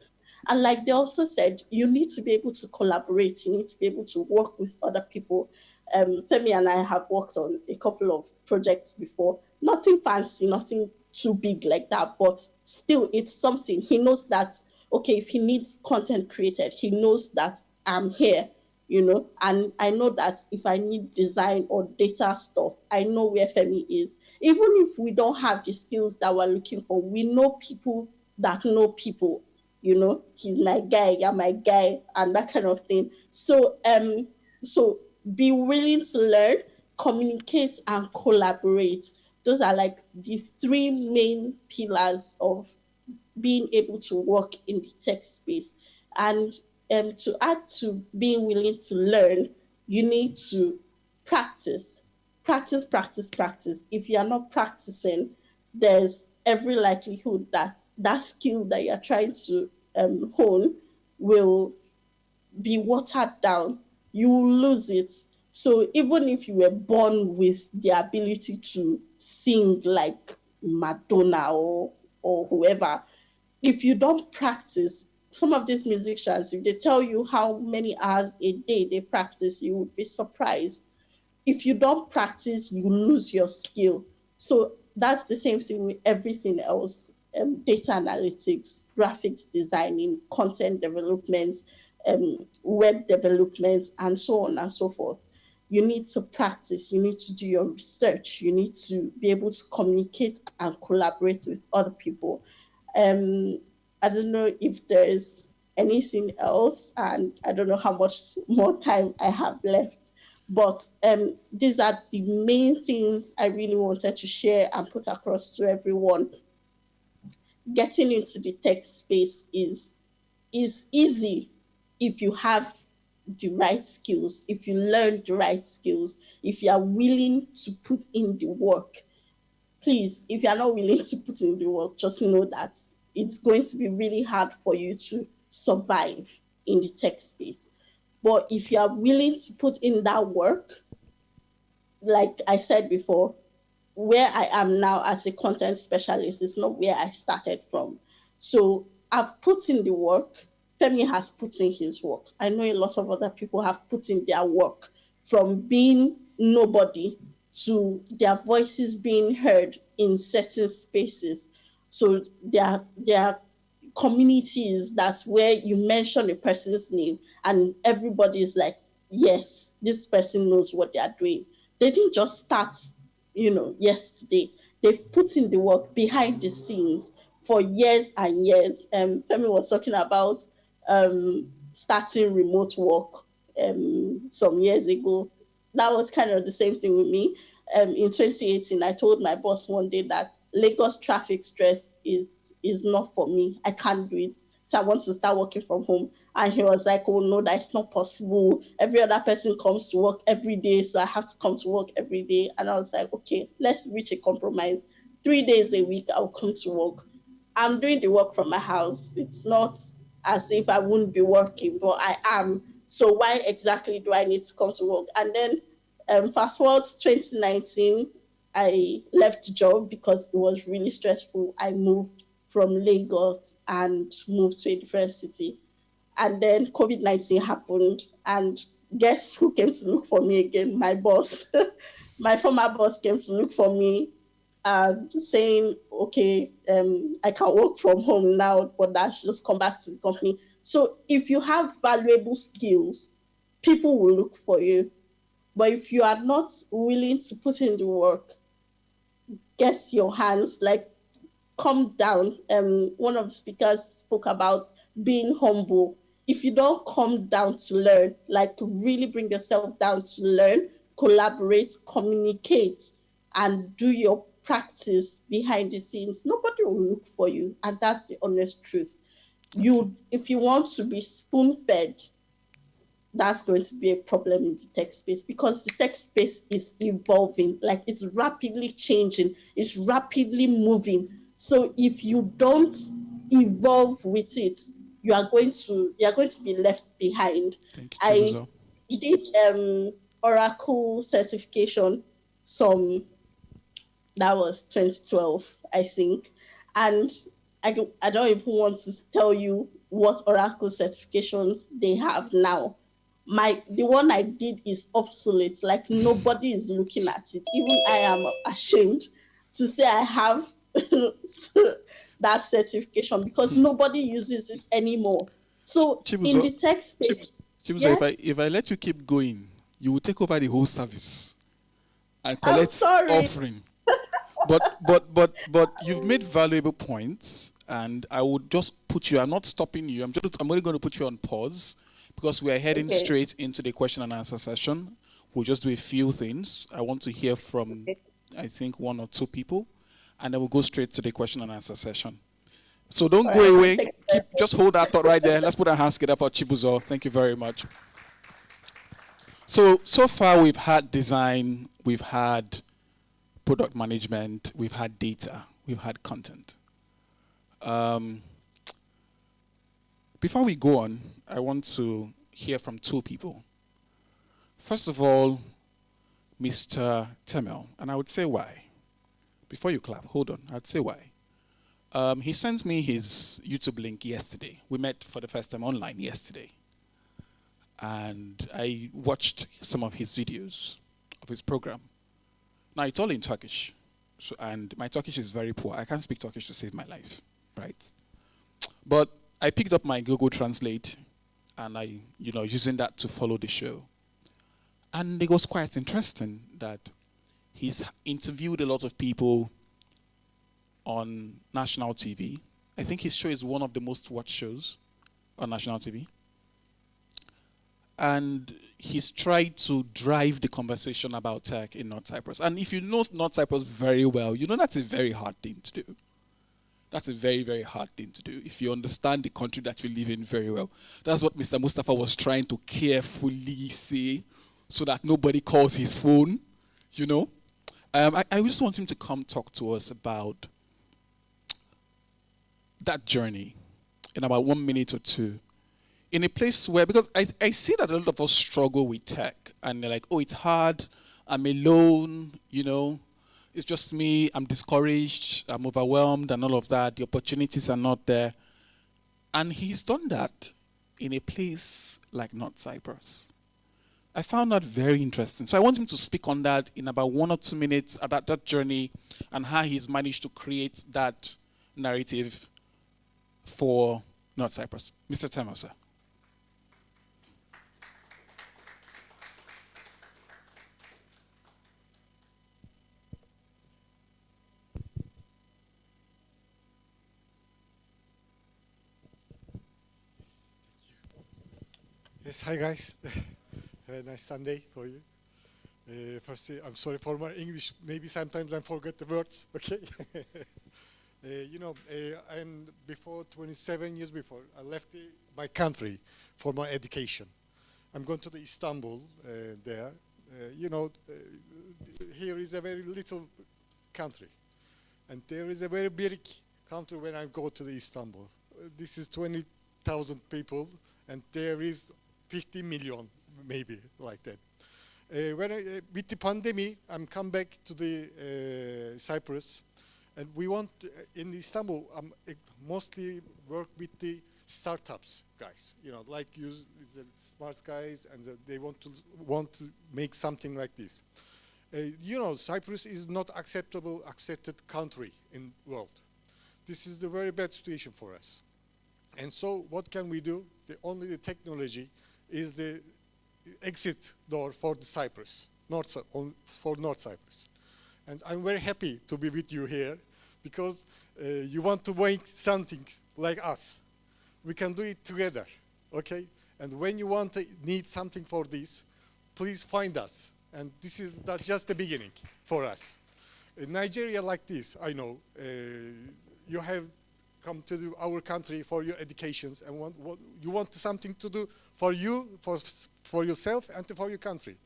And like they also said, you need to be able to collaborate. You need to be able to work with other people. Femi and I have worked on a couple of projects before. Nothing fancy, nothing too big like that, but still it's something. He knows that, okay, if he needs content created, he knows that I'm here, and I know that if I need design or data stuff, I know where Femi is. Even if we don't have the skills that we're looking for, we know people that know people. He's my guy, you're my guy, and that kind of thing. So be willing to learn, communicate, and collaborate. Those are like the three main pillars of being able to work in the tech space. And to add to being willing to learn, you need to practice. Practice. If you are not practicing, there's every likelihood that that skill that you're trying to hone will be watered down. You will lose it. So even if you were born with the ability to sing like Madonna or whoever, if you don't practice, some of these musicians, if they tell you how many hours a day they practice, you would be surprised. If you don't practice, you lose your skill. So that's the same thing with everything else. Data analytics, graphics designing, content development, web development, and so on and so forth. You need to practice, you need to do your research, you need to be able to communicate and collaborate with other people. I don't know if there's anything else, and I don't know how much more time I have left, but these are the main things I really wanted to share and put across to everyone. Getting into the tech space is easy if you have the right skills, if you learn the right skills, if you are willing to put in the work. Please, if you are not willing to put in the work, just know that it's going to be really hard for you to survive in the tech space. But if you are willing to put in that work, like I said before, where I am now as a content specialist is not where I started from. So I've put in the work. Femi has put in his work. I know a lot of other people have put in their work, from being nobody to their voices being heard in certain spaces. So there are communities that's where you mention a person's name and everybody is like, yes, this person knows what they are doing. They didn't just start, yesterday. They've put in the work behind the scenes for years and years. Femi was talking about starting remote work some years ago. That was kind of the same thing with me. In 2018, I told my boss one day that Lagos traffic stress is not for me. I can't do it. So I want to start working from home. And he was like, oh no, that's not possible. Every other person comes to work every day, so I have to come to work every day. And I was like, okay, let's reach a compromise. 3 days a week, I'll come to work. I'm doing the work from my house. It's not as if I wouldn't be working, but I am. So why exactly do I need to come to work? And then fast forward to 2019, I left the job because it was really stressful. I moved from Lagos and moved to a different city. And then COVID-19 happened, and guess who came to look for me again? My boss. My former boss came to look for me, saying, okay, I can work from home now, but I should just come back to the company. So if you have valuable skills, people will look for you. But if you are not willing to put in the work, get your hands, like, calm down. One of the speakers spoke about being humble. If you don't calm down to learn, like really bring yourself down to learn, collaborate, communicate, and do your practice behind the scenes, nobody will look for you. And that's the honest truth. If you want to be spoon-fed, that's going to be a problem in the tech space, because the tech space is evolving, like it's rapidly changing, it's rapidly moving. So if you don't evolve with it, you are going to be left behind. Thank you, I Chibuzo. did Oracle certification that was 2012, I think. And I don't even want to tell you what Oracle certifications they have now. The one I did is obsolete. Like, nobody is looking at it. Even I am ashamed to say I have that certification, because nobody uses it anymore. So Chibuzo, in the tech space, Chibuzo, yes? if I let you keep going, you will take over the whole service and I'm collect sorry. offering. But you've made valuable points, and I would just put you. I'm not stopping you. I'm only going to put you on pause, because we are heading straight into the question and answer session. We'll just do a few things. I want to hear from, I think, 1 or 2 people, and then we'll go straight to the question and answer session. So don't go away. Just hold that thought right there. Let's put our hands together for Chibuzo. Thank you very much. So far we've had design, we've had product management, we've had data, we've had content. Before we go on, I want to hear from 2 people. First of all, Mr. Temel, and I would say why. Before you clap, hold on, I'd say why. He sent me his YouTube link yesterday. We met for the first time online yesterday. And I watched some of his videos of his program. Now, it's all in Turkish. And my Turkish is very poor. I can't speak Turkish to save my life, right? But I picked up my Google Translate, and I, using that to follow the show. And it was quite interesting that he's interviewed a lot of people on national TV. I think his show is one of the most watched shows on national TV. And he's tried to drive the conversation about tech in North Cyprus. And if you know North Cyprus very well, you know that's a very hard thing to do. That's a very, very hard thing to do if you understand the country that you live in very well. That's what Mr. Mustafa was trying to carefully say, so that nobody calls his phone, I just want him to come talk to us about that journey in about 1 minute or 2. In a place where, because I see that a lot of us struggle with tech, and they're like, oh, it's hard, I'm alone, it's just me, I'm discouraged, I'm overwhelmed, and all of that. The opportunities are not there. And he's done that in a place like North Cyprus. I found that very interesting. So I want him to speak on that in about 1 or 2 minutes about that journey and how he's managed to create that narrative for North Cyprus. Mr. Temel, sir. Yes, hi guys. Have a nice Sunday for you. Firstly, I'm sorry for my English. Maybe sometimes I forget the words, okay? I'm before 27 years before, I left my country for my education. I'm going to the Istanbul there. Here is a very little country. And there is a very big country when I go to the Istanbul. This is 20,000 people, and there is 50 million, maybe, like that. With the pandemic, I'm come back to the Cyprus, and we want, in Istanbul, mostly work with the startups guys, like the smart guys, and they want to make something like this. Cyprus is not accepted country in world. This is the very bad situation for us. And so what can we do? Only the technology is the exit door for the Cyprus, for North Cyprus. And I'm very happy to be with you here, because you want to make something like us. We can do it together, okay? And when you need something for this, please find us. And this is just the beginning for us. Nigeria like this, I know. You have come to our country for your educations and you want something to do for you, for yourself and for your country.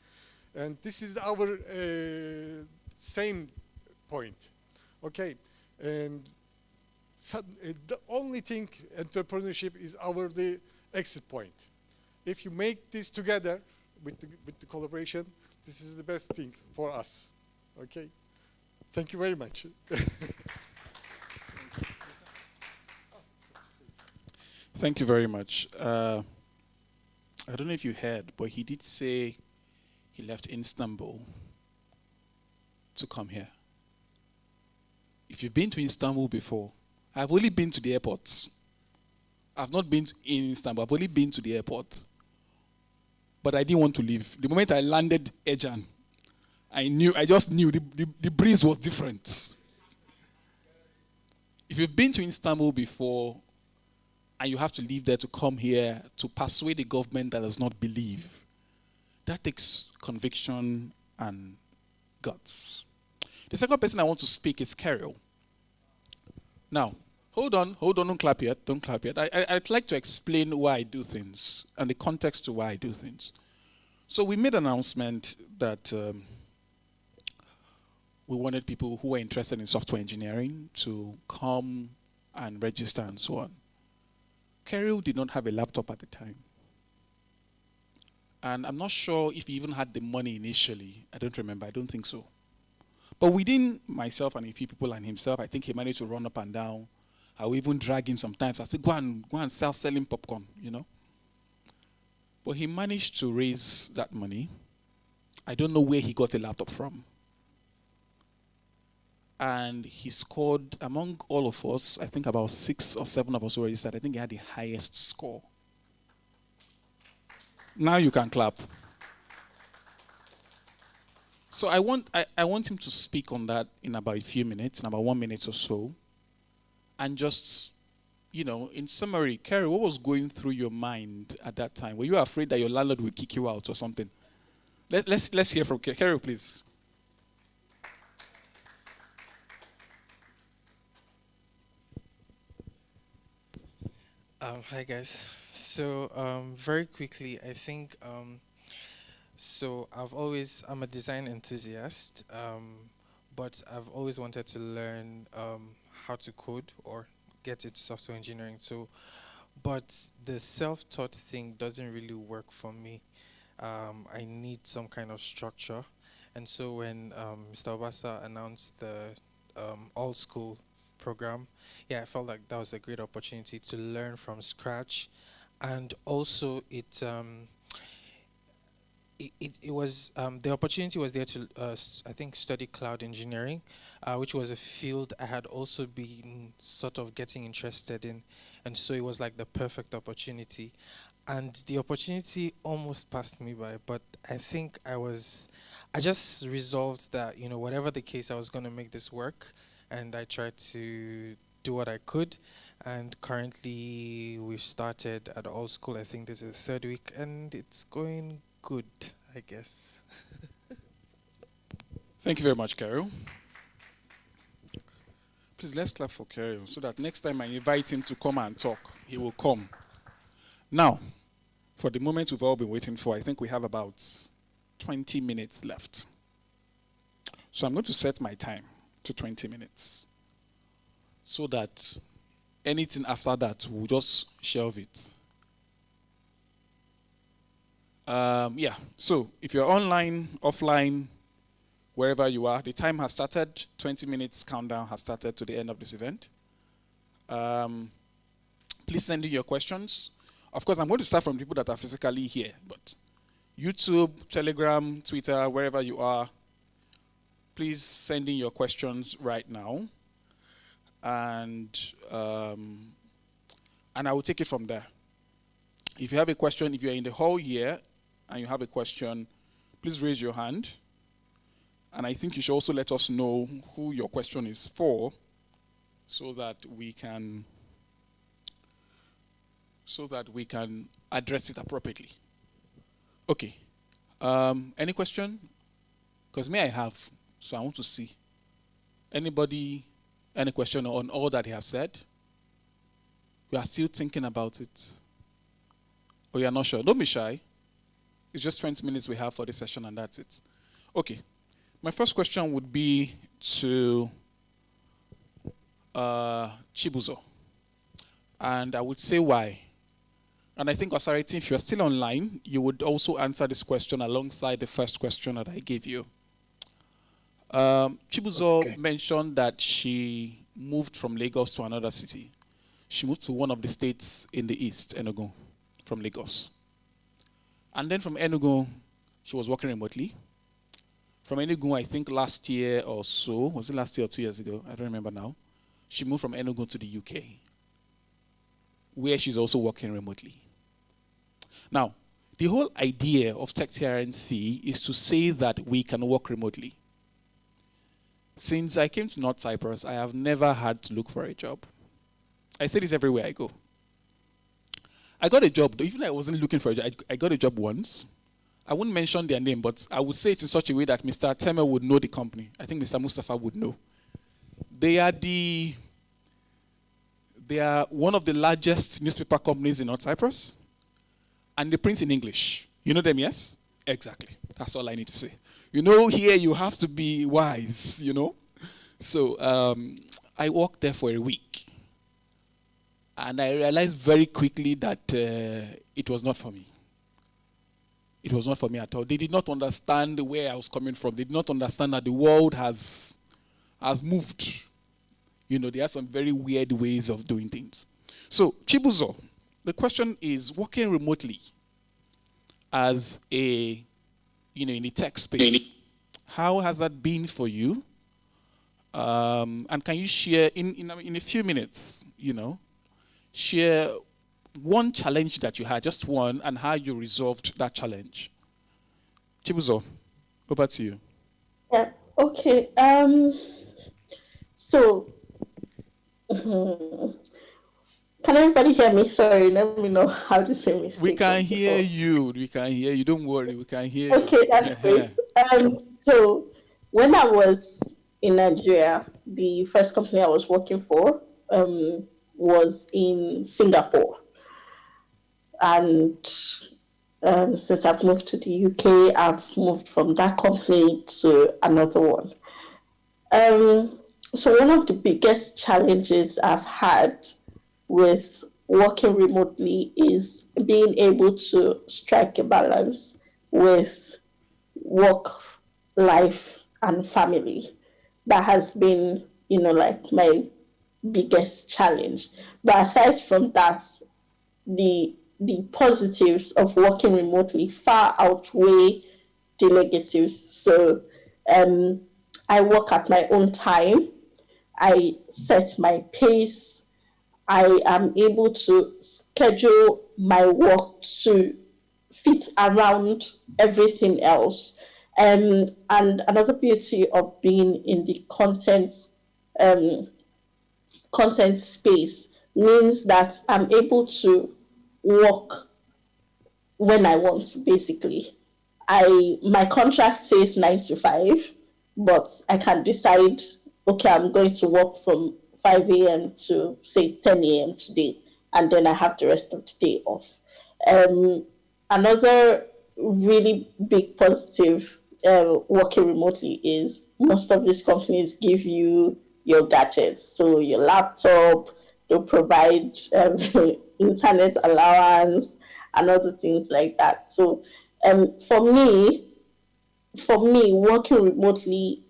And this is our same point. Okay, and so, the only thing entrepreneurship is the exit point. If you make this together with the collaboration, this is the best thing for us. Okay, thank you very much. Thank you very much. I don't know if you heard, but he did say he left Istanbul to come here. If you've been to Istanbul before, I've only been to the airports. I've not been in Istanbul, I've only been to the airport. But I didn't want to leave. The moment I landed Ejan, I just knew the breeze was different. If you've been to Istanbul before, and you have to leave there to come here to persuade the government that does not believe, that takes conviction and guts. The second person I want to speak is Carol. Now, hold on, don't clap yet, don't clap yet. I'd like to explain why I do things and the context to why I do things. So we made an announcement that we wanted people who were interested in software engineering to come and register and so on. Carol did not have a laptop at the time. And I'm not sure if he even had the money initially. I don't remember, I don't think so. But within myself and a few people and himself, I think he managed to run up and down. I would even drag him sometimes. I said, go and sell selling popcorn, you know. But he managed to raise that money. I don't know where he got a laptop from. And he scored, among all of us, I think about 6 or 7 of us already said, I think he had the highest score. Now you can clap. So I want him to speak on that in about a few minutes, in about 1 minute or so. And just, you know, in summary, Kerry, what was going through your mind at that time? Were you afraid that your landlord would kick you out or something? Let's hear from Kerry, please. Hi guys. So very quickly, I think so I'm a design enthusiast, but I've always wanted to learn how to code or get into software engineering. So, but the self-taught thing doesn't really work for me. I need some kind of structure, and so when Mr. Obasa announced the all school program, yeah, I felt like that was a great opportunity to learn from scratch, and also it was the opportunity was there to I think study cloud engineering, which was a field I had also been sort of getting interested in, and so it was like the perfect opportunity, and the opportunity almost passed me by, but I think I just resolved that, you know, whatever the case, I was going to make this work, and I tried to do what I could. And currently we've started at all school. I think this is the 3rd week, and it's going good, I guess. Thank you very much, Carol. Please, let's clap for Carol so that next time I invite him to come and talk, he will come. Now, for the moment we've all been waiting for, I think we have about 20 minutes left. So I'm going to set my time to 20 minutes so that anything after that, we'll just shelve it. Yeah, so if you're online, offline, wherever you are, the time has started. 20 minutes countdown has started to the end of this event. Please send in your questions. Of course, I'm going to start from people that are physically here, but YouTube, Telegram, Twitter, wherever you are, please send in your questions right now. And I will take it from there. If you have a question, if you're in the hall here and you have a question, please raise your hand. And I think you should also let us know who your question is for so that we can address it appropriately. Okay. Any question? Because I have, so I want to see. Anybody, any question on all that he have said? You are still thinking about it? Or you are not sure? Don't be shy. It's just 20 minutes we have for this session and that's it. Okay. My first question would be to Chibuzo. And I would say why. And I think, Osarity, if you're still online, you would also answer this question alongside the first question that I gave you. Chibuzo mentioned that she moved from Lagos to another city. She moved to one of the states in the east, Enugu, from Lagos. And then from Enugu, she was working remotely. From Enugu, I think last year or so, was it last year or 2 years ago? I don't remember now. She moved from Enugu to the UK, where she's also working remotely. Now, the whole idea of Tech-TRNC is to say that we can work remotely. Since I came to North Cyprus, I have never had to look for a job. I say this everywhere I go. I got a job, even though I wasn't looking for a job, I got a job once. I wouldn't mention their name, but I would say it in such a way that Mr. Temer would know the company. I think Mr. Mustafa would know. They are one of the largest newspaper companies in North Cyprus, and they print in English. You know them, yes? Exactly. That's all I need to say. You know, here you have to be wise, you know? So I worked there for a week, and I realized very quickly that it was not for me. It was not for me at all. They did not understand where I was coming from. They did not understand that the world has moved. You know, they have some very weird ways of doing things. So, Chibuzo, the question is, working remotely as a, in the tech space, how has that been for you? And can you share, in a few minutes, share one challenge that you had, just one, and how you resolved that challenge? Chibuzo, over to you. Yeah, okay. So, can everybody hear me? Sorry, let me know how to say mistake. We can hear you. We can hear you. Don't worry. We can hear you. Okay, that's great. So, when I was in Nigeria, the first company I was working for was in Singapore. And since I've moved to the UK, I've moved from that company to another one. So one of the biggest challenges I've had with working remotely is being able to strike a balance with work, life, and family. That has been, like my biggest challenge. But aside from that, the positives of working remotely far outweigh the negatives. So I work at my own time. I set my pace. I am able to schedule my work to fit around everything else. And another beauty of being in the content space means that I'm able to work when I want, basically. My contract says 9 to 5, but I can decide, okay, I'm going to work from 5 a.m. to, say, 10 a.m. today, and then I have the rest of the day off. Another really big positive working remotely is most of these companies give you your gadgets. So your laptop, they'll provide internet allowance and other things like that. So for me, working remotely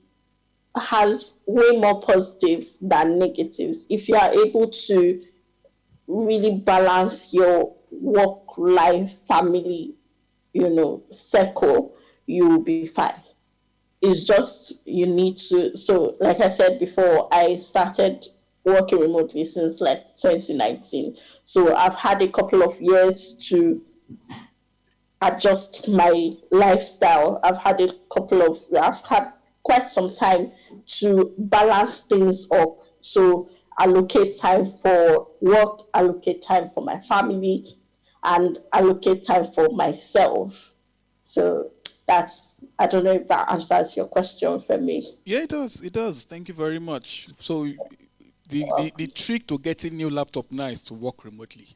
has way more positives than negatives. If you are able to really balance your work, life, family, circle, you'll be fine. It's just you need to. So, like I said before, I started working remotely since 2019. So I've had a couple of years to adjust my lifestyle. I've had quite some time to balance things up. So allocate time for work, allocate time for my family, and allocate time for myself. So I don't know if that answers your question for me. Yeah, it does. It does. Thank you very much. So the trick to getting new laptop now is to work remotely.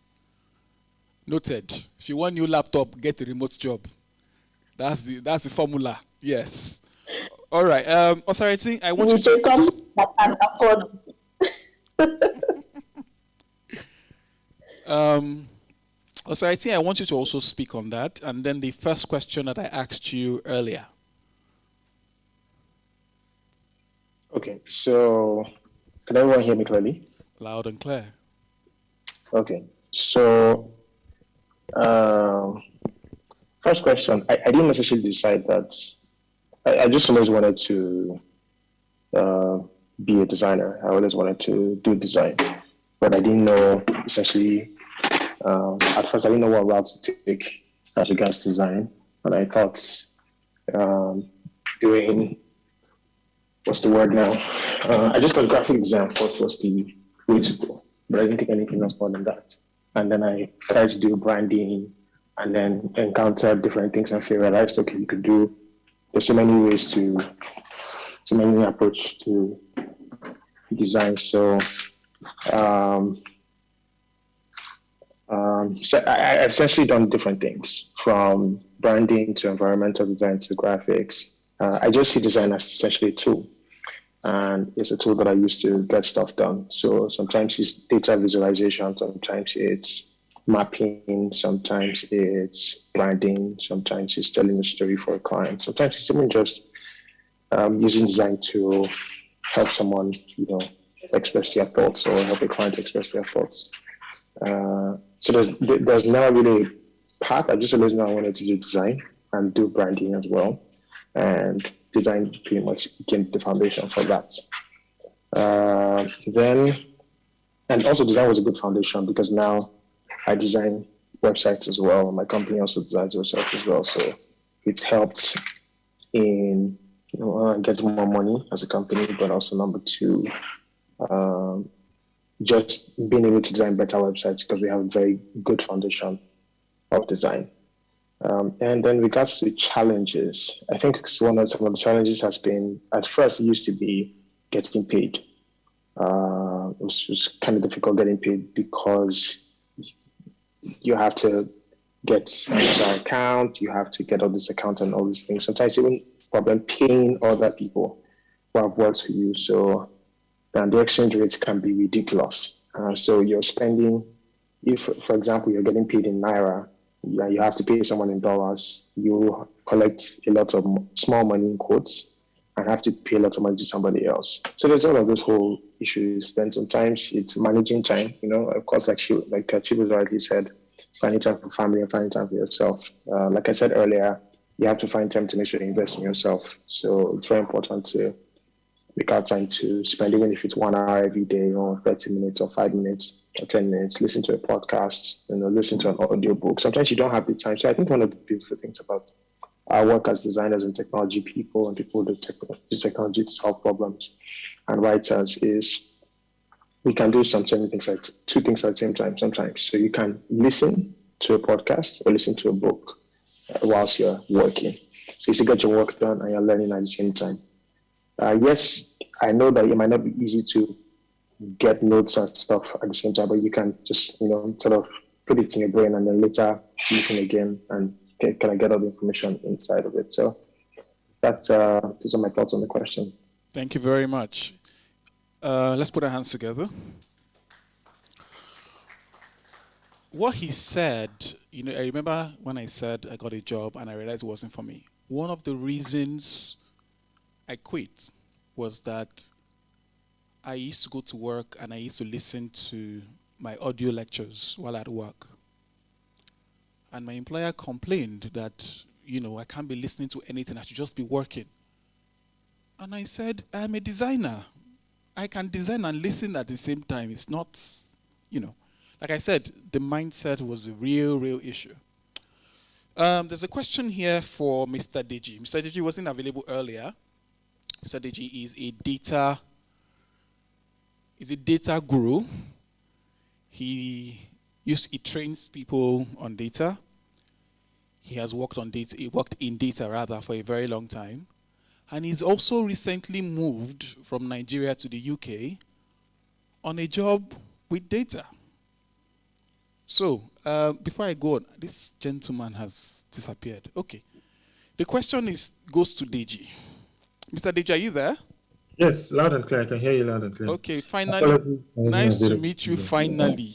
Noted. If you want new laptop, get a remote job. That's the formula. Yes. All right. Osarity, I want you to come that can afford. Osarity, I want you to also speak on that, and then the first question that I asked you earlier. Okay, so can everyone hear me clearly? Loud and clear. Okay, so first question, I didn't necessarily decide that. I just always wanted to be a designer. I always wanted to do design, but I didn't know essentially, at first I didn't know what route to take as regards to design, but I thought doing, what's the word now? I just thought graphic design first was the way to go, but I didn't think anything else more than that. And then I tried to do branding and then encountered different things and realized, okay, you could do, there's so many ways to, so many approach to design. So, so I've essentially done different things from branding to environmental design to graphics. I just see design as essentially a tool. And it's a tool that I use to get stuff done. So sometimes it's data visualization, sometimes it's mapping, sometimes it's branding, sometimes it's telling a story for a client, sometimes it's even just using design to help someone, express their thoughts or help a client express their thoughts. So there's never really a path. I just always know I wanted to do design and do branding as well. And design pretty much became the foundation for that. And also design was a good foundation because now I design websites as well. My company also designs websites as well. So it's helped in getting more money as a company, but also number two, just being able to design better websites because we have a very good foundation of design. And then regards to challenges, I think some of the challenges has been, at first it used to be getting paid. It was kind of difficult getting paid because you have to get an account, you have to get all this account and all these things. Sometimes even problem paying other people who have worked for you. So and the exchange rates can be ridiculous. So you're spending, if for example, you're getting paid in Naira, you have to pay someone in dollars, you collect a lot of small money in quotes and have to pay a lot of money to somebody else. So there's all of those whole issues. Then sometimes it's managing time, of course, like Chibu's rightly said, finding time for family and finding time for yourself. Like I said earlier, you have to find time to make sure you invest in yourself. So it's very important to make out time to spend, even if it's 1 hour every day or 30 minutes or 5 minutes or 10 minutes, listen to a podcast, listen to an audio book. Sometimes you don't have the time. So I think one of the beautiful things about our work as designers and technology people and people who use technology to solve problems and writers is we can do two things at the same time sometimes. So you can listen to a podcast or listen to a book whilst you're working. So you still get your work done and you're learning at the same time. Yes, I know that it might not be easy to get notes and stuff at the same time, but you can just, sort of put it in your brain and then later listen again and kind of get all the information inside of it. So those are my thoughts on the question. Thank you very much. Let's put our hands together. What he said, I remember when I said I got a job and I realized it wasn't for me. One of the reasons I quit was that I used to go to work and I used to listen to my audio lectures while at work. And my employer complained that, I can't be listening to anything, I should just be working. And I said, I'm a designer. I can design and listen at the same time. It's not, like I said, the mindset was a real issue. There's a question here for Mr. Deji. Mr. Deji wasn't available earlier. Mr. Deji is a data guru. He trains people on data. He has worked on data. He worked in data rather for a very long time, and he's also recently moved from Nigeria to the UK on a job with data. So before I go on, this gentleman has disappeared. Okay, the question goes to Deji. Mr. Deji, are you there? Yes, loud and clear. I can hear you loud and clear. Okay, finally, nice to meet you. Finally.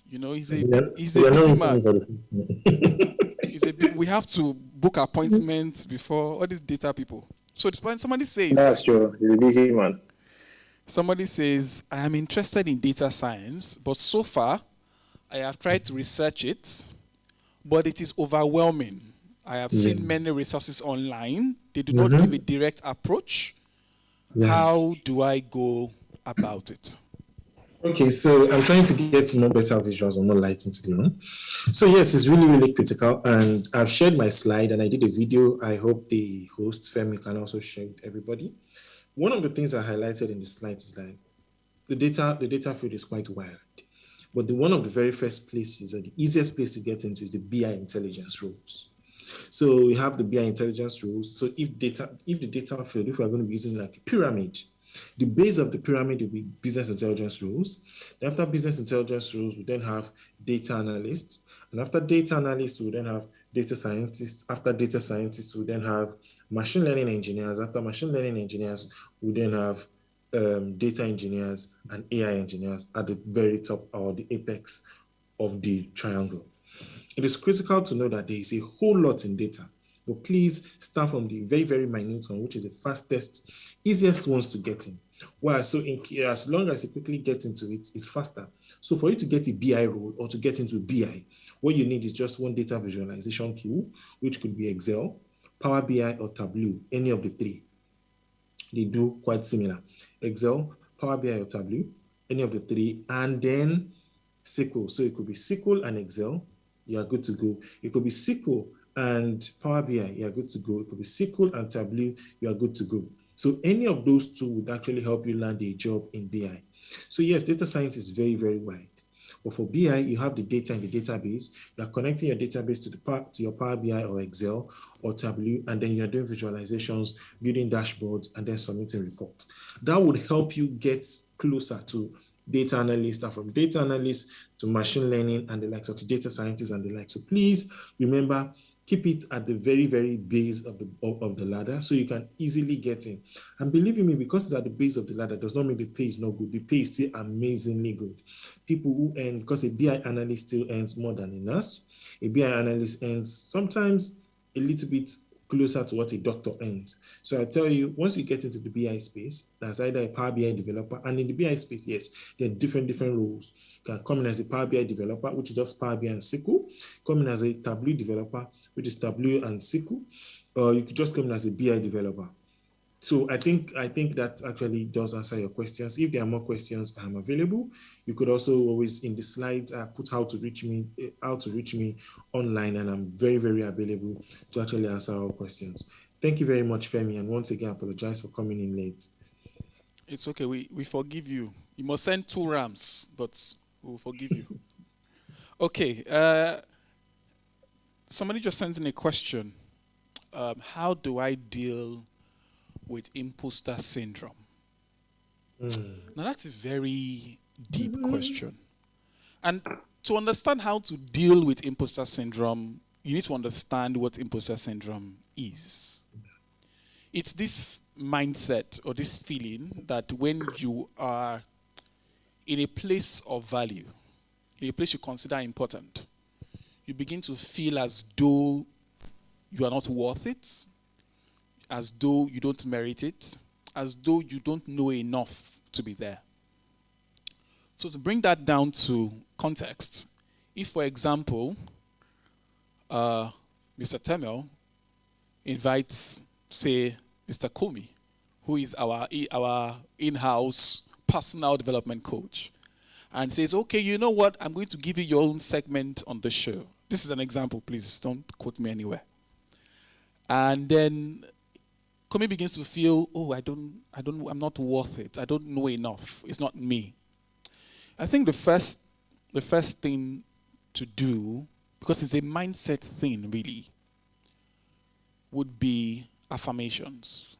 You know, he's a busy man. We have to book appointments before all these data people. So somebody says, That's true. He's a busy man. Somebody says, I am interested in data science, but so far I have tried to research it, but it is overwhelming. I have seen many resources online. They do not give a direct approach. Yeah. How do I go about it? Okay, so I'm trying to get more better visuals or more light into the room. So yes, it's really, really critical. And I've shared my slide and I did a video. I hope the host, Femi, can also share with everybody. One of the things I highlighted in the slide is that the data field is quite wide. But one of the very first places, or the easiest place to get into, is the BI intelligence roles. So we have the BI intelligence roles. So if the data field, if we're going to be using like a pyramid, the base of the pyramid will be business intelligence roles. Then after business intelligence roles, we then have data analysts. And after data analysts, we then have data scientists. After data scientists, we then have machine learning engineers. After machine learning engineers, we then have data engineers and AI engineers at the very top or the apex of the triangle. It is critical to know that there is a whole lot in data, but please start from the very, very minute one, which is the fastest, easiest ones to get in. Why? So as long as you quickly get into it, it's faster. So for you to get a BI role or to get into BI, what you need is just one data visualization tool, which could be Excel, Power BI, or Tableau, any of the three. They do quite similar. Excel, Power BI, or Tableau, any of the three, and then SQL. So it could be SQL and Excel, you are good to go. It could be SQL and Power BI, you are good to go. It could be SQL and Tableau, you are good to go. So any of those two would actually help you land a job in BI. So yes, data science is very, very wide. But for BI, you have the data in the database. You are connecting your database to your Power BI or Excel or Tableau, and then you're doing visualizations, building dashboards, and then submitting reports. That would help you get closer to data analysts, and from data analysts to machine learning and the likes, or to data scientists and the like. So please remember, keep it at the very, very base of the ladder so you can easily get in. And believe me, because it's at the base of the ladder does not mean the pay is not good. The pay is still amazingly good. People who earn, because a BI analyst still earns more than a nurse, a BI analyst earns sometimes a little bit closer to what a doctor earns. So I tell you, once you get into the BI space, there's either a Power BI developer, and in the BI space, yes, there are different roles. You can come in as a Power BI developer, which is just Power BI and SQL. Come in as a Tableau developer, which is Tableau and SQL. Or you could just come in as a BI developer. So I think that actually does answer your questions. If there are more questions, I'm available. You could also always, in the slides, put how to reach me online, and I'm very, very available to actually answer all questions. Thank you very much, Femi, and once again, I apologize for coming in late. It's okay. We forgive you. You must send 2 rams, but we'll forgive you. Okay. Somebody just sent in a question. How do I deal with imposter syndrome? Now that's a very deep question. And to understand how to deal with imposter syndrome, you need to understand what imposter syndrome is. It's this mindset or this feeling that when you are in a place of value, in a place you consider important, you begin to feel as though you are not worth it, as though you don't merit it, as though you don't know enough to be there. So to bring that down to context, if, for example, Mr. Temel invites, say, Mr. Komi, who is our in-house personal development coach, and says, okay, you know what, I'm going to give you your own segment on the show. This is an example, please, don't quote me anywhere. And then Komi begins to feel, oh, I'm not worth it. I don't know enough. It's not me. I think the first thing to do because it's a mindset thing really, would be affirmations.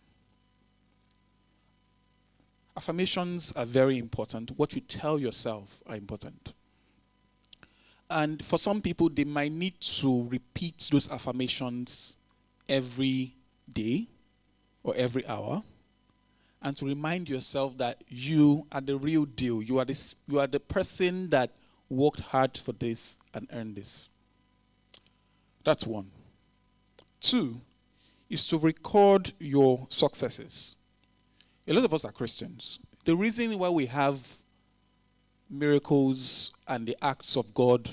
Affirmations are very important. What you tell yourself are important. And for some people, they might need to repeat those affirmations every day or every hour, and to remind yourself that you are the real deal. You are the person that worked hard for this and earned this. That's one. Two is to record your successes. A lot of us are Christians. The reason why we have miracles and the acts of God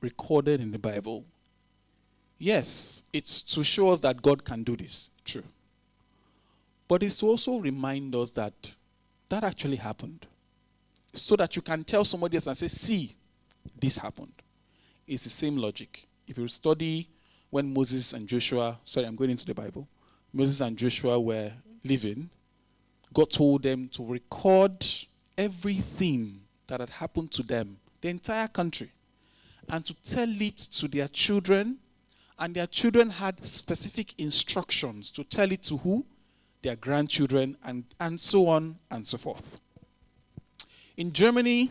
recorded in the Bible, yes, it's to show us that God can do this, true. But it's to also remind us that that actually happened. So that you can tell somebody else and say, see, this happened. It's the same logic. If you study when Moses and Joshua, sorry, I'm going into the Bible. Moses and Joshua were living, God told them to record everything that had happened to them, the entire country, and to tell it to their children. And their children had specific instructions to tell it to who? Their grandchildren, and so on and so forth. In Germany,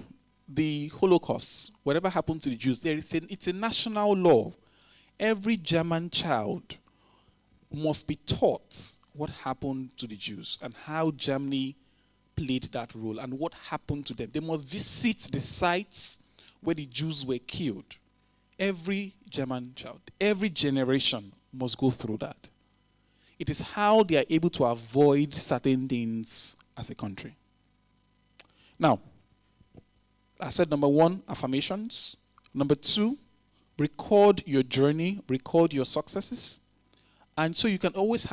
the Holocaust, whatever happened to the Jews, it's a national law. Every German child must be taught what happened to the Jews and how Germany played that role and what happened to them. They must visit the sites where the Jews were killed. Every German child, every generation must go through that. It is how they are able to avoid certain things as a country. Now, I said number one, affirmations. Number two, record your journey, record your successes. And so you can always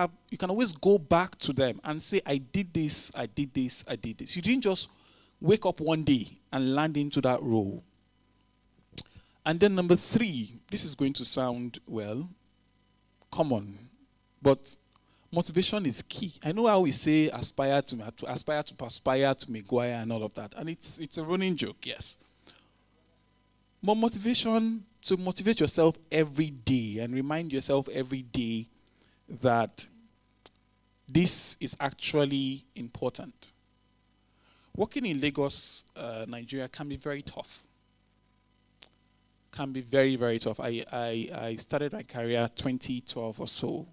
go back to them and say, I did this, I did this, I did this. You didn't just wake up one day and land into that role. And then number three, this is going to sound, well, common, but motivation is key. I know how we say aspire to Maguire and all of that. And it's a running joke, yes. But motivation, to motivate yourself every day and remind yourself every day that this is actually important. Working in Lagos, Nigeria can be very tough. Can be very, very tough. I started my career 2012 or so.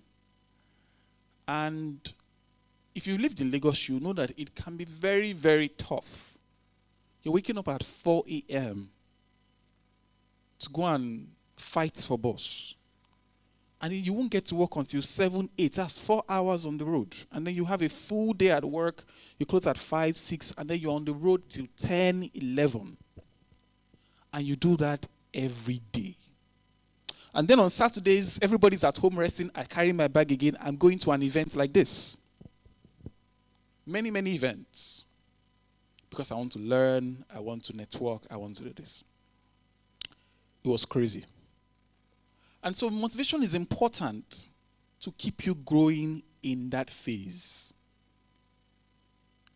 And if you lived in Lagos, you know that it can be very, very tough. You're waking up at 4 a.m. to go and fight for bus. And you won't get to work until 7, 8. That's 4 hours on the road. And then you have a full day at work. You close at 5, 6, and then you're on the road till 10, 11. And you do that every day. And then on Saturdays, everybody's at home resting. I carry my bag again. I'm going to an event like this. Many, many events. Because I want to learn, I want to network, I want to do this. It was crazy. And so motivation is important to keep you growing in that phase.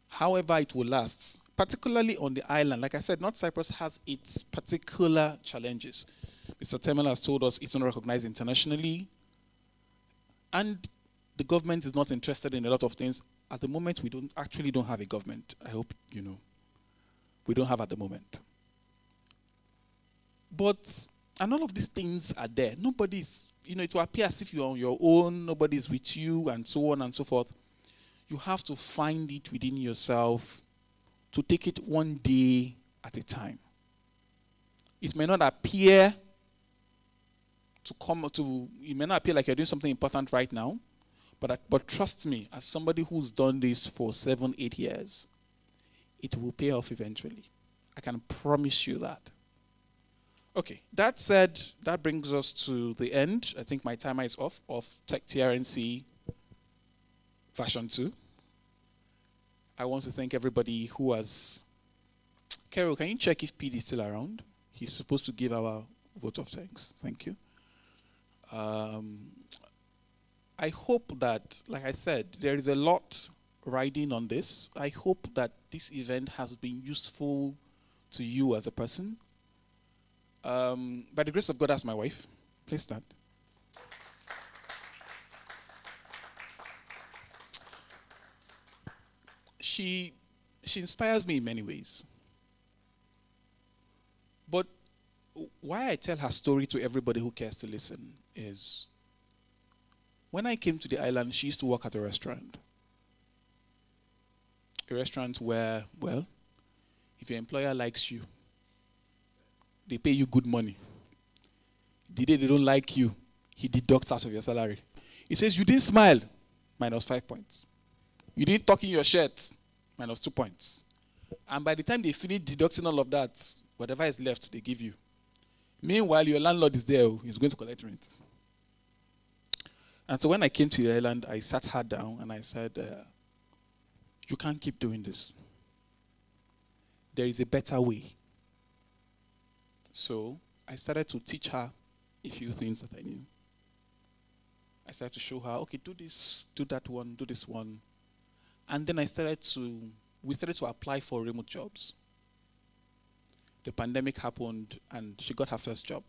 However it will last, particularly on the island. Like I said, North Cyprus has its particular challenges. Mr. Temel has told us it's not recognized internationally. And the government is not interested in a lot of things. At the moment, we don't have a government. I hope you know. We don't have at the moment. But, and all of these things are there. Nobody's, it will appear as if you're on your own, nobody's with you, and so on and so forth. You have to find it within yourself to take it one day at a time. It may not appear it may not appear like you're doing something important right now, but trust me, as somebody who's done this for 7, 8 years, it will pay off eventually. I can promise you that. Okay, that said, that brings us to the end. I think my timer is off of Tech-TRNC version 2. I want to thank everybody who has... Carol, can you check if PD is still around? He's supposed to give our vote of thanks. Thank you. I hope that, like I said, there is a lot riding on this. I hope that this event has been useful to you as a person. By the grace of God, that's my wife. Please stand. She inspires me in many ways. But why I tell her story to everybody who cares to listen is, when I came to the island, she used to work at a restaurant. A restaurant where, well, if your employer likes you, they pay you good money. The day they don't like you, he deducts out of your salary. He says, you didn't smile, -5 points. You didn't tuck in your shirt, -2 points. And by the time they finish deducting all of that, whatever is left, they give you. Meanwhile, your landlord is there, he's going to collect rent. And so when I came to the island, I sat her down and I said, you can't keep doing this. There is a better way. So I started to teach her a few things that I knew. I started to show her, okay, do this, do that one, do this one. And then we started to apply for remote jobs. The pandemic happened and she got her first job.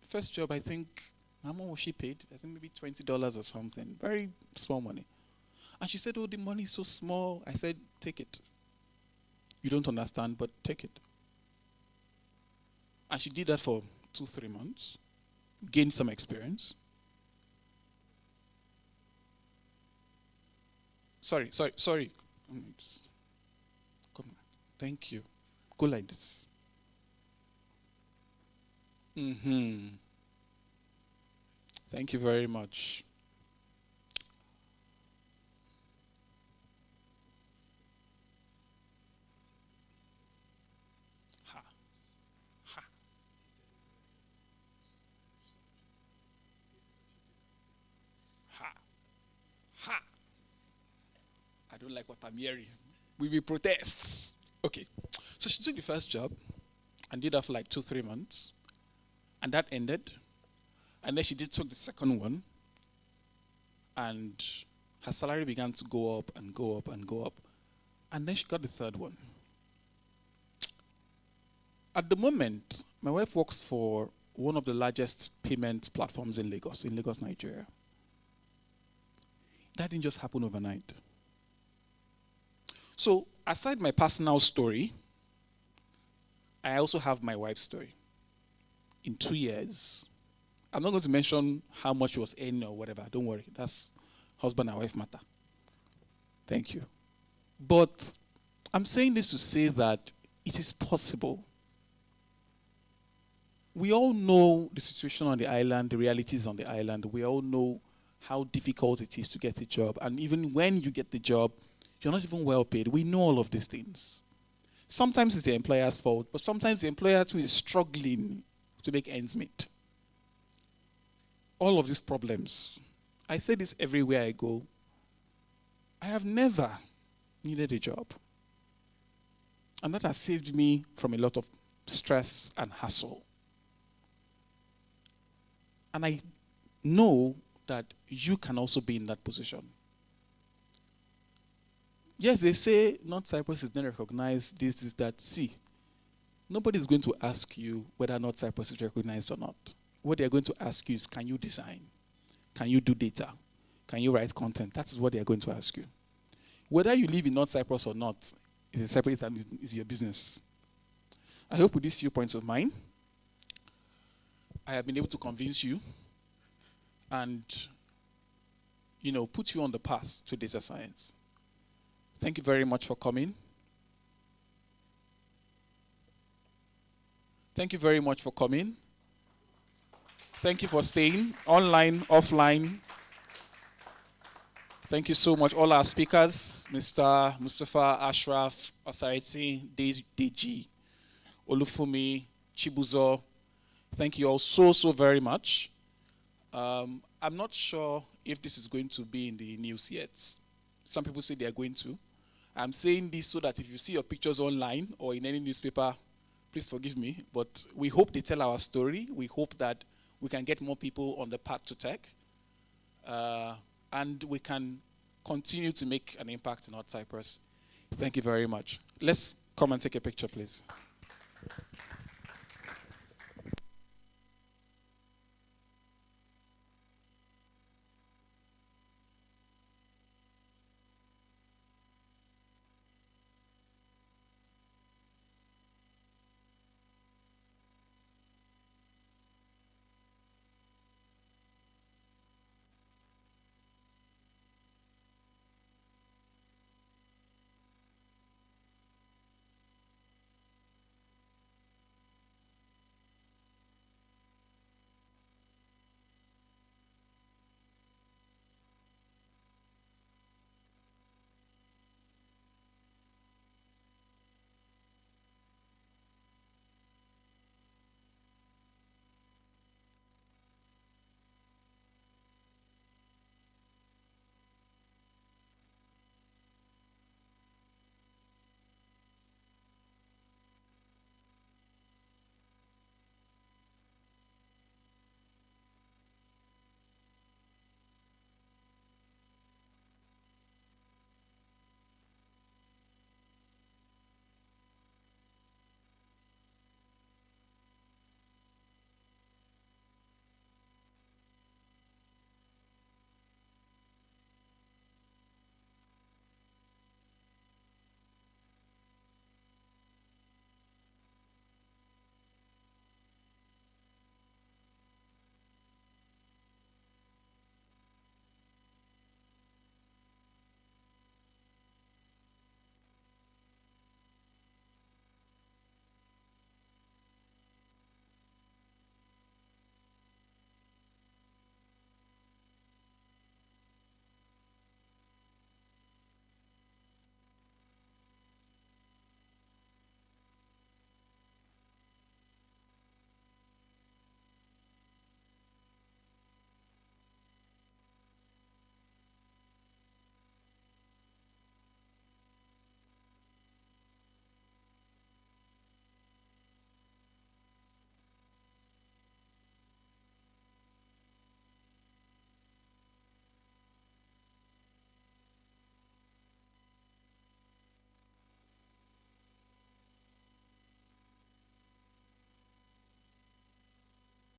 First job, I think, how much was she paid? I think maybe $20 or something. Very small money. And she said, oh, the money is so small. I said, take it. You don't understand, but take it. And she did that for 2-3 months, gained some experience. Sorry. Come on. Thank you. Go like this. Thank you very much. I don't like what I'm hearing. We will protests. Okay. So she took the first job and did that for like 2-3 months. And that ended. And then she took the second one. And her salary began to go up and go up and go up. And then she got the third one. At the moment, my wife works for one of the largest payment platforms in Lagos, Nigeria. That didn't just happen overnight. So, aside my personal story, I also have my wife's story. In 2 years, I'm not going to mention how much she was earning or whatever. Don't worry. That's husband and wife matter. Thank you. But I'm saying this to say that it is possible. We all know the situation on the island, the realities on the island. We all know how difficult it is to get a job. And even when you get the job, you're not even well paid. We know all of these things. Sometimes it's the employer's fault, but sometimes the employer too is struggling to make ends meet. All of these problems. I say this everywhere I go. I have never needed a job. And that has saved me from a lot of stress and hassle. And I know that you can also be in that position. Yes, they say North Cyprus is not recognized, this is that. See, nobody is going to ask you whether North Cyprus is recognized or not. What they're going to ask you is, can you design? Can you do data? Can you write content? That is what they're going to ask you. Whether you live in North Cyprus or not is a separate and is your business. I hope with these few points of mine, I have been able to convince you and, put you on the path to data science. Thank you very much for coming. Thank you very much for coming. Thank you for staying online, offline. Thank you so much, all our speakers, Mr. Mustafa, Ashraf, Osariti, Deji, Olufumi, Chibuzo. Thank you all so very much. I'm not sure if this is going to be in the news yet. Some people say they are going to. I'm saying this so that if you see your pictures online or in any newspaper, please forgive me, but we hope they tell our story. We hope that we can get more people on the path to tech. And we can continue to make an impact in North Cyprus. Thank you very much. Let's come and take a picture, please.